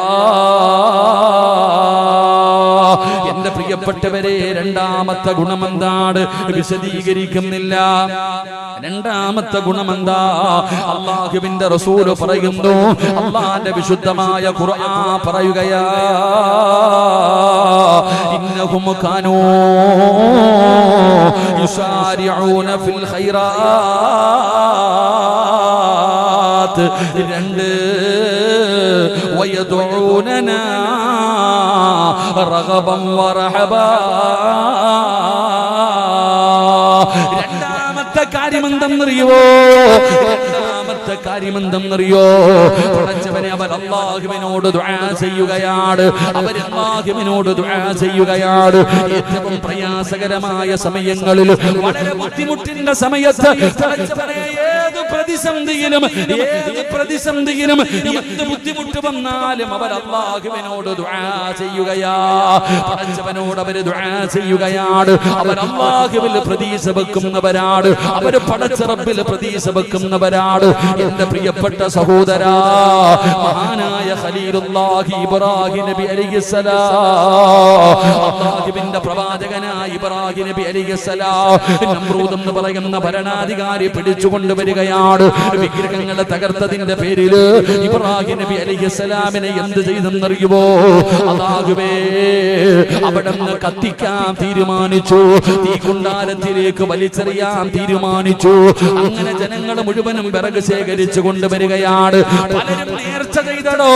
എന്റെ പ്രിയപ്പെട്ടവരെ, 2ാമത്തെ ഗുണമെന്താണ്? വിശദീകരിക്കുന്നില്ല. 2ാമത്തെ ഗുണമെന്താ? അല്ലാഹുവിന്റെ റസൂൽ പറയുന്നു, അല്ലാഹുവിന്റെ വിശുദ്ധമായ ഖുർആൻ പറയുകയാ, ഇന്നഹും കാനൂ യുസാരിഊന ഫിൽ ഖൈറാത്ത്. 2 വയദഊനനാ റഗബൻ വറഹബാ. 2ാമത്തെ കാര്യമെന്തെന്നറിയോ? 2ാമത്തെ കാര്യമെന്തെന്നറിയോ? പടച്ചവനെ, അവർ അല്ലാഹുവിനോട് ദുആ ചെയ്യുകയാണ്. അവർ അല്ലാഹുവിനോട് ദുആ ചെയ്യുകയാണ്. ഏറ്റവും പ്രയാസകരമായ സമയങ്ങളിൽ, വളരെ ബുദ്ധിമുട്ടിന്റെ സമയത്ത്, പടച്ചവനെ, ഏത് പ്രതിസന്ധിയിലും, ഏത് പ്രതിസന്ധിയിലും, എന്ത് ബുദ്ധിമുട്ട് വന്നാലും അവർ അല്ലാഹുവിനോട് ദുആ ചെയ്യുകയാ. പടച്ചവനോട് അവർ ദുആ ചെയ്യുകയാണ്. അവർ അല്ലാഹുവിൽ പ്രതീക്ഷ വെക്കുന്നവരാണ്. അവർ പടച്ച റബ്ബിൽ പ്രതീക്ഷ വെക്കുന്നവരാണ്. എന്റെ പ്രിയപ്പെട്ട സഹോദരാ, മഹാനായ ഖലീലുല്ലാഹി ഇബ്രാഹിം നബി അലൈഹിസ്സലാം, അല്ലാഹുവിന്റെ പ്രവാചകനായ ഇബ്രാഹിം നബി അലൈഹിസ്സലാം, നമ്രൂദ് എന്ന് പറയുന്ന ഭരണാധികാരി പിടിച്ചുകൊണ്ടുവരികയാണ്. വിഗ്രഹങ്ങളെ തകർത്തതിന്റെ പേരിൽ ഇബ്രാഹിം നബി അലൈഹിസ്സലാമിനെ എന്ത് ചെയ്തെന്നറിയുമോ? അല്ലാഹുവേ, അവിടുന്ന് കത്തിക്കാൻ തീരുമാനിച്ചു. തീകുണ്ടാരത്തിലേക്ക് വലിച്ചെറിയാൻ തീരുമാനിച്ചു. അങ്ങനെ ജനങ്ങൾ മുഴുവനും വിറക് ശേഖരിച്ചു കൊണ്ടുവരികയാണ്. പലരും നേർച്ച ചെയ്തടോ,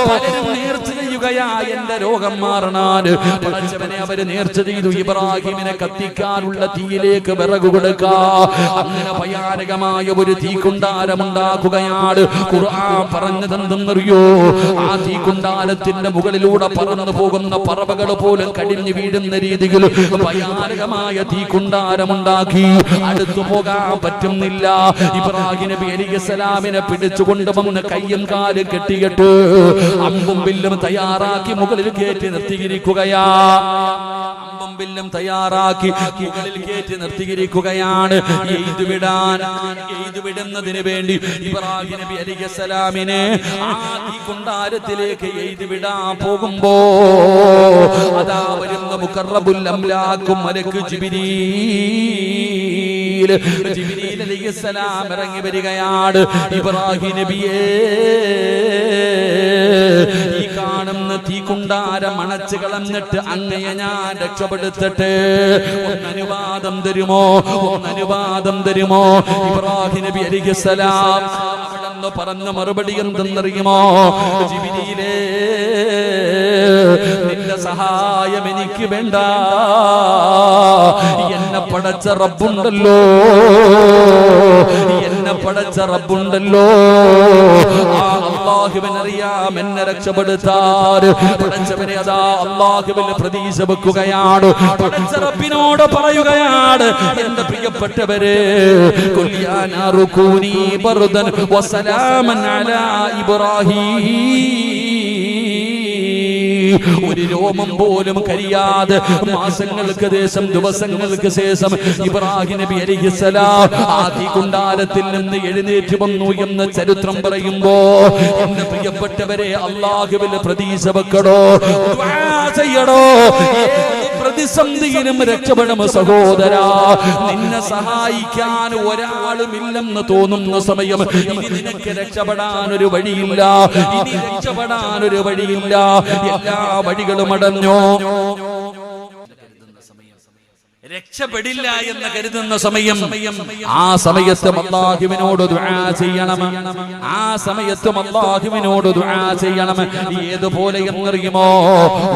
പലരും നേർച്ച ചെയ്യുക ചെയ്യുകയാ എന്റെ രോഗം മാറണാൻ. പടച്ചവനെ അവര് നേർച്ച ചെയ്തു ഇബ്രാഹിമിനെ കത്തിക്കാനുള്ള തീയിലേക്ക് വിറകു കൊടുക്കാ. അങ്ങനെ ഭയാനകമായ ഒരു തീക്കുണ്ടാരമുണ്ടാക്കുകയാണ്. ഖുർആൻ പറഞ്ഞതെന്തെന്നറിയോ? ആ തീക്കുണ്ടാരത്തിന്റെ മുകളിലൂടെ പറന്നു പോകുന്ന പറവകൾ പോലും കടിഞ്ഞു വീഴുന്ന രീതിയിൽ ഭയാനകമായ തീക്കുണ്ടാരമുണ്ടാക്കി. അടുത്തു പോകാൻ പറ്റുന്നില്ല. ഇബ്രാഹിം നബി അലൈഹിസ്സലാമിനെ പിടിച്ചുകൊണ്ടുവന്ന് കയ്യും കാലും കെട്ടിയിട്ട് അമ്പും വില്ലും തയ്യാറാക്കി മുകളിൽ കയറ്റി നിർത്തിയിരിക്കുകയാ. അമ്പും വില്ലും തയ്യാറാക്കി മുകളിൽ കയറ്റി നിർത്തിയിരിക്കുകയാണ്. എയ്തുവിടുന്നതിന് വേണ്ടി ഇബ്രാഹിം നബി അലൈഹിസ്സലാമിനെ ആ തീക്കുണ്ടാരത്തിലേക്ക് എയ്തുവിടാൻ പോകുമ്പോ അതാ വരുന്ന മുഖറബുൽ അംലാക്കും മലക്ക് ജിബ്രീൽ അലൈഹിസ്സലാം ഇറങ്ങി വരികയാണ്. ഇബ്രാഹിം നബിയെ, ഈ കാണുന്ന തീക്കുണ്ടാരം അണച്ചു കളഞ്ഞിട്ട് അങ്ങയെ ഞാൻ രക്ഷപ്പെടുത്തട്ടെ, ഒന്നനുവാദം തരുമോ, ഒന്നനുവാദം തരുമോ? ഇബ്രാഹിം നബി അലൈഹിസ്സലാം അവിടെന്ന് പറഞ്ഞ മറുപടി എന്തെന്നറിയുമോ? ജിബ്രീലേ, നിന്റെ സഹായം എനിക്ക് വേണ്ട, എന്നെ പടച്ച റബ്ബുണ്ടല്ലോ, എന്നെ പടച്ച റബ്ബുണ്ടല്ലോ, ആ അല്ലാഹുവിനറിയാം എന്നെ രക്ഷപ്പെടുത്താൻ. പടച്ചവനെ അതാ അല്ലാഹുവിൽ പ്രതീക്ഷ വെക്കുകയാണ്. പടച്ച റബ്ബിനോട് പറയുകയാണ്, എന്റെ പ്രിയപ്പെട്ടവരെ, ഖുൽ യാ നാറു കൂനി ബർദൻ വസലാമൻ അലാ ഇബ്രാഹീം. ഒരു രോമം പോലും കരിയാതെ മാസങ്ങൾക്ക് ശേഷം, ദിവസങ്ങൾക്ക് ശേഷം ഇബ്രാഹിം നബി അലൈഹിസ്സലാം ആ തീക്കുണ്ടാരത്തിൽ നിന്ന് എഴുന്നേറ്റ് വന്നു എന്ന് ചരിത്രം പറയുമ്പോ, എന്റെ പ്രിയപ്പെട്ടവരെ, അല്ലാഹുവിൽ പ്രതീക്ഷ വെക്കടോ, ദുആ ചെയ്യടോ. പ്രതിസന്ധിയിലും രക്ഷപ്പെടും സഹോദരാ. നിന്നെ സഹായിക്കാൻ ഒരാളുമില്ലെന്ന് തോന്നുന്ന സമയം ഇനി നിനക്ക് രക്ഷപ്പെടാൻ ഒരു വഴിയില്ല, ഇനി രക്ഷപ്പെടാൻ ഒരു വഴിയില്ല, എല്ലാ വഴികളും അടഞ്ഞോ. രക്ഷപ്പെടില്ല എന്ന് കരുതുന്ന സമയം, ആ സമയത്തും അല്ലാഹുവിനോട് ദുആ ചെയ്യണം, ആ സമയത്തും അല്ലാഹുവിനോട് ദുആ ചെയ്യണം. ഏതുപോലെ എന്നറിയുമോ?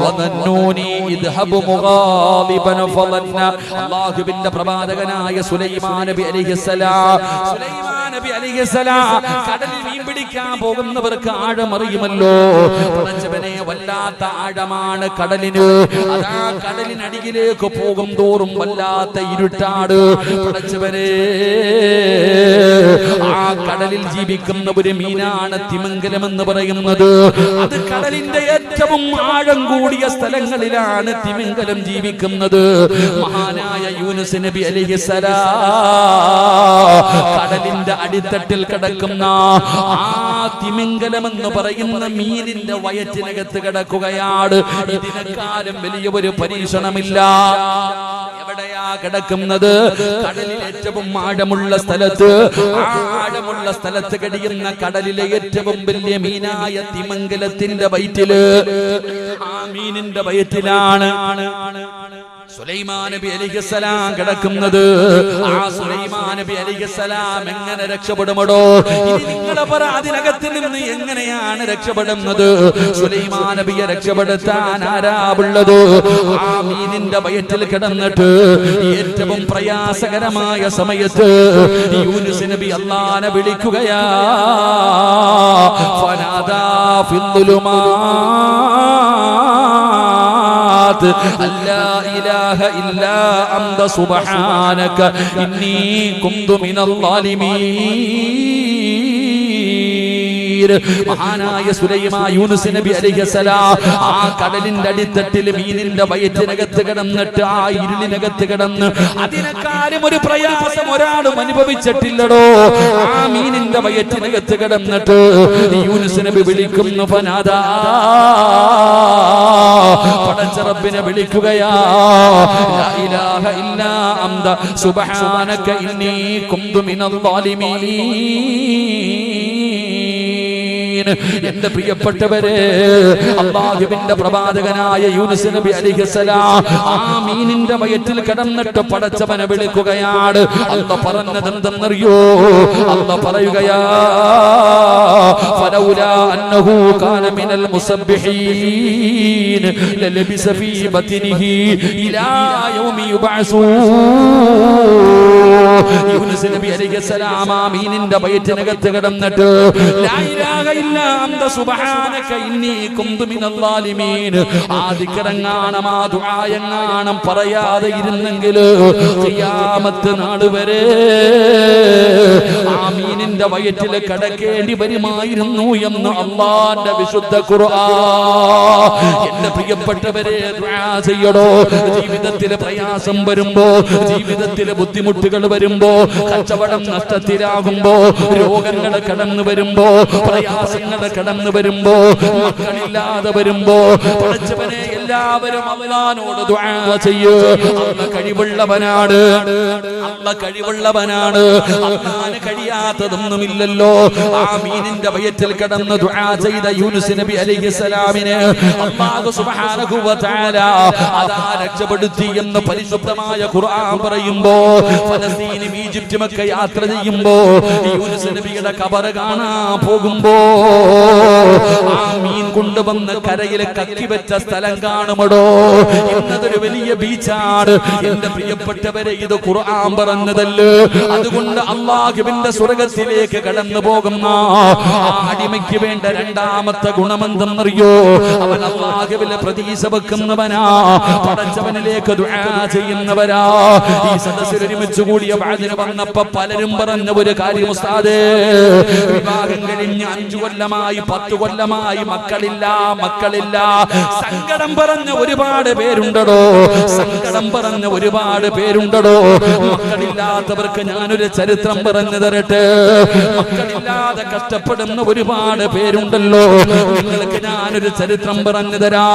വദന്നൂനി ഇദ്ഹബു മുഗാദിബൻ ഫളന്ന. അല്ലാഹുവിന്റെ പ്രവാചകനായ സുലൈമാൻ നബി അലൈഹിസ്സലാം, സുലൈമാൻ നബി അലൈഹിസ്സലാം കടലിൽ മീൻ പിടിക്കാൻ പോകുന്നവർക്ക് ആഴമറിയുമല്ലോ. പടച്ചവനെ, വല്ലാത്ത ആഴമാണ് കടലിന്. അതാ കടലിനടിയിലേക്ക് പോകും തോറും വല്ലാത്ത ഇരുട്ടാട്. പടച്ചവനെ, ആ കടലിൽ ജീവിക്കുന്ന ഒരു മീനാണ് തിമിംഗലം എന്ന് പറയുന്നത്. അത് കടലിന്റെ ഏറ്റവും ആഴം കൂടിയ സ്ഥലങ്ങളിലാണ് തിമിംഗലം ജീവിക്കുന്നത്. മഹാനായ യൂനുസ് നബി അലൈഹിസ്സലാം കടലിന്റെ അടിത്തട്ടിൽ കിടക്കുന്ന ആ തിമിംഗലം എന്ന് പറയുന്ന മീനിന്റെ വയറ്റിനകത്ത് കിടക്കുകയാണ്. ഇതിനെക്കാളും വലിയ ഒരു പരീക്ഷണമില്ല. എവിടെയാ കിടക്കുന്നത്? കടലിൽ ഏറ്റവും ആഴമുള്ള സ്ഥലത്ത്. ആ ആഴമുള്ള സ്ഥലത്ത് കഴിയുന്ന കടലിലെ ഏറ്റവും വലിയ മീനായ തിമിംഗലത്തിന്റെ വയറ്റില്, ആ മീനിന്റെ വയറ്റിലാണ് സുലൈമാൻ നബി അലൈഹിസ്സലാം കിടക്കുന്നത്. ആ സുലൈമാൻ നബി അലൈഹിസ്സലാം എങ്ങനെ രക്ഷപ്പെടുമടോ? ഇനി നിങ്ങൾ പറ, അതിനകത്ത് നിന്ന് എങ്ങനെയാണ് രക്ഷപ്പെടുന്നത്? സുലൈമാൻ നബിയെ രക്ഷപ്പെടുത്താൻ ആരാവുള്ളത്? ആ മീനിന്റെ വയറ്റിൽ കിടന്നിട്ട് ഏറ്റവും പ്രയാസകരമായ സമയത്ത് യൂനുസ് നബി അല്ലാഹുവിനെ വിളിക്കുകയാ. ഫനാദാ ഫിദ്ദുലുമാത് അല്ലാ ഇലാഹ ഇല്ലാ അന്ത സുബ്ഹാനക ഇന്നി കുന്തു മിനൽ ളാലിമീൻ. മഹാനായ സുലൈമാൻ യൂനുസ് നബി അലൈഹിസ്സലാം ആ കടലിന്റെ അടിത്തട്ടിൽ മീനിന്റെ വയറ്റിനകത്ത് കിടന്നിട്ട്, ആ ഇരുളിനകത്ത് കിടന്ന്, അതിനെക്കാളും ഒരു പ്രയാസം ഒരാളും അനുഭവിച്ചിട്ടില്ലടോ. ആ മീനിന്റെ വയറ്റിനകത്ത് കിടന്നിട്ട് യൂനുസ് നബി വിളിക്കുന്നു, ഫനാദാ, പടച്ച റബ്ബിനെ വിളിക്കുകയാ. ലാ ഇലാഹ ഇല്ലാ അന്ത സുബ്ഹാനക ഇന്നി കുന്തു മിനൽ ളാലിമീൻ. എന്റെ പ്രിയപ്പെട്ടവരെ, അല്ലാഹുവിന്റെ പ്രവാചകനായ യൂനുസ് നബി അലൈഹിസ്സലാം ആ മീനിന്റെ വയറ്റിൽ കിടന്നിട്ട് പടച്ചവനെ വിളിക്കുകയാണ്. അല്ലാഹ് പറഞ്ഞത് എന്തെന്നറിയോ? അല്ലാഹ് പറയുകയാ, ഫലൗലാ അന്നഹു കാന മിനൽ മുസബ്ബിഹീൻ ലലബിസ ഫീ ബത്നിഹി ഇലാ യൗമി യുബഅസൂൻ. യൂനുസ് നബി അലൈഹിസ്സലാം മീനിന്റെ വയറ്റിനകത്ത് കിടന്നിട്ട് ലാ ഇലാഹ ഇല്ലാ അന്ത സുബ്ഹാനക ഇന്നി കുന്തു മിനൽ ളാലിമീൻ ആ ദിക്റങ്ങാണം ആ ദുആയങ്ങാണം പറയാതെ ഇരുന്നെങ്കിൽ ഖിയാമത്ത് നാൾ വരെ ആ മീനിന്റെ വയറ്റിൽ കിടക്കേണ്ടി വരുമായിരുന്നു എന്ന് അല്ലാഹുവിന്റെ വിശുദ്ധ ഖുർആൻ. എന്റെ പ്രിയപ്പെട്ടവരെ, ദുആ ചെയ്യടോ. ജീവിതത്തിൽ പ്രയാസം വരുമ്പോ, ജീവിതത്തിൽ ബുദ്ധിമുട്ടുകൾ വരുമ്പോ, കച്ചവടം നഷ്ടത്തിലാകുമ്പോ, രോഗങ്ങൾ കടന്നു വരുമ്പോ, പ്രയാസങ്ങൾ കടന്നു വരുമ്പോ, മക്കളില്ലാതെ വരുമ്പോ, പഠിച്ചവനെ എല്ലാവരും അല്ലാഹുവോട് ദുആ ചെയ്യൂ. അല്ലാഹ് കഴിവുള്ളവനാണ്, അല്ലാഹ് കഴിവുള്ളവനാണ്. അല്ലാഹുവിന് കഴിയാത്തതൊന്നുമില്ലല്ലോ. ആ മീനിന്റെ വയറ്റിൽ കിടന്ന് ദുആ ചെയ്ത യൂനുസ് നബി അലൈഹിസ്സലാമിനെ അല്ലാഹു സുബ്ഹാനഹു വ തആല അതാ രക്ഷപ്പെടുത്തി എന്ന് പരിശുദ്ധമായ ഖുർആൻ പറയുമ്പോ, ഫലസ്തീനും ഈജിപ്തും ഒക്കെ യാത്ര ചെയ്യുമ്പോ, യൂനുസ് നബിയുടെ ഖബർ കാണാൻ പോകുമ്പോ ആ മീൻ കൊണ്ടുവന്ന് കരയിൽ കക്കി വെച്ച സ്ഥലം കാണുമടോ. ഇന്നതൊരു വലിയ ബീച്ചാണ്. എന്റെ പ്രിയപ്പെട്ടവരെ, ഇത് ഖുർആൻ പറഞ്ഞതല്ലേ. അതുകൊണ്ട് അല്ലാഹുവിന്റെ സ്വർഗ്ഗത്തിലേക്ക് കടന്നു പോകുന്ന അടിമയ്ക്ക് വേണ്ട രണ്ടാമത്തെ ഗുണമെന്തെന്നറിയോ? അവൻ അല്ലാഹുവിലെ പ്രതീക്ഷ വെക്കുന്നവനാ, പടച്ചവനിലേക്ക് ദുആ ചെയ്യുന്നവരാ. ഈ സദസ്സിൽ ഒരുമിച്ച് കൂടിയ വാദിന് വന്നപ്പോ പലരും പറഞ്ഞ ഒരു കാര്യം, ഉസ്താദേ, വിവാഹം കഴിഞ്ഞ് 5 കൊല്ലമായി 10 കൊല്ലമായി മക്കളില്ല. സങ്കടം പറഞ്ഞ ഒരുപാട് പേരുണ്ടടോ, സങ്കടം പറഞ്ഞ ഒരുപാട് പേരുണ്ടടോ. മക്കളില്ലാത്തവർക്ക് ഞാനൊരു ചരിത്രം പറഞ്ഞു തരട്ടെ. മക്കളില്ലാതെ കഷ്ടപ്പെടുന്ന ഒരുപാട് പേരുണ്ടല്ലോ. നിങ്ങൾക്ക് ഞാനൊരു ചരിത്രം പറഞ്ഞു തരാ.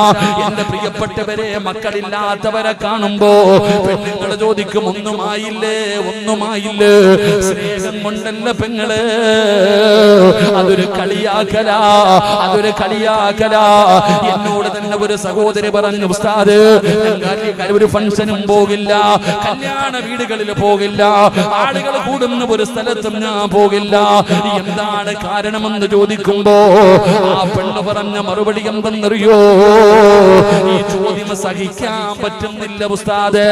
എന്റെ പ്രിയപ്പെട്ടവരെ, മക്കളില്ലാത്തവരെ കാണുമ്പോ പെണ്ണുങ്ങൾ ചോദിക്കും, ഒന്നുമായില്ലേ? സ്നേഹം കൊണ്ടല്ല പെങ്ങള്, അതൊരു കളിയാക്കലാ. എന്നോട് തന്നെ ഒരു സഹോദരി പറഞ്ഞു, ഉസ്താദ്, ഒരു ഫംഗ്ഷനും പോകില്ല, കല്യാണ വീടുകളിൽ പോകില്ല, ആളുകൾ കൂടുന്ന ഒരു സ്ഥലത്തും ഞാൻ പോകില്ല. എന്താണ് കാരണമെന്ന് ചോദിക്കുമ്പോ ആ പെണ്ണ് പറഞ്ഞ മറുപടി എന്തെന്നറിയോ? ഈ ചോദ്യം സഹിക്കാൻ പറ്റുന്നില്ല ഉസ്താദേ.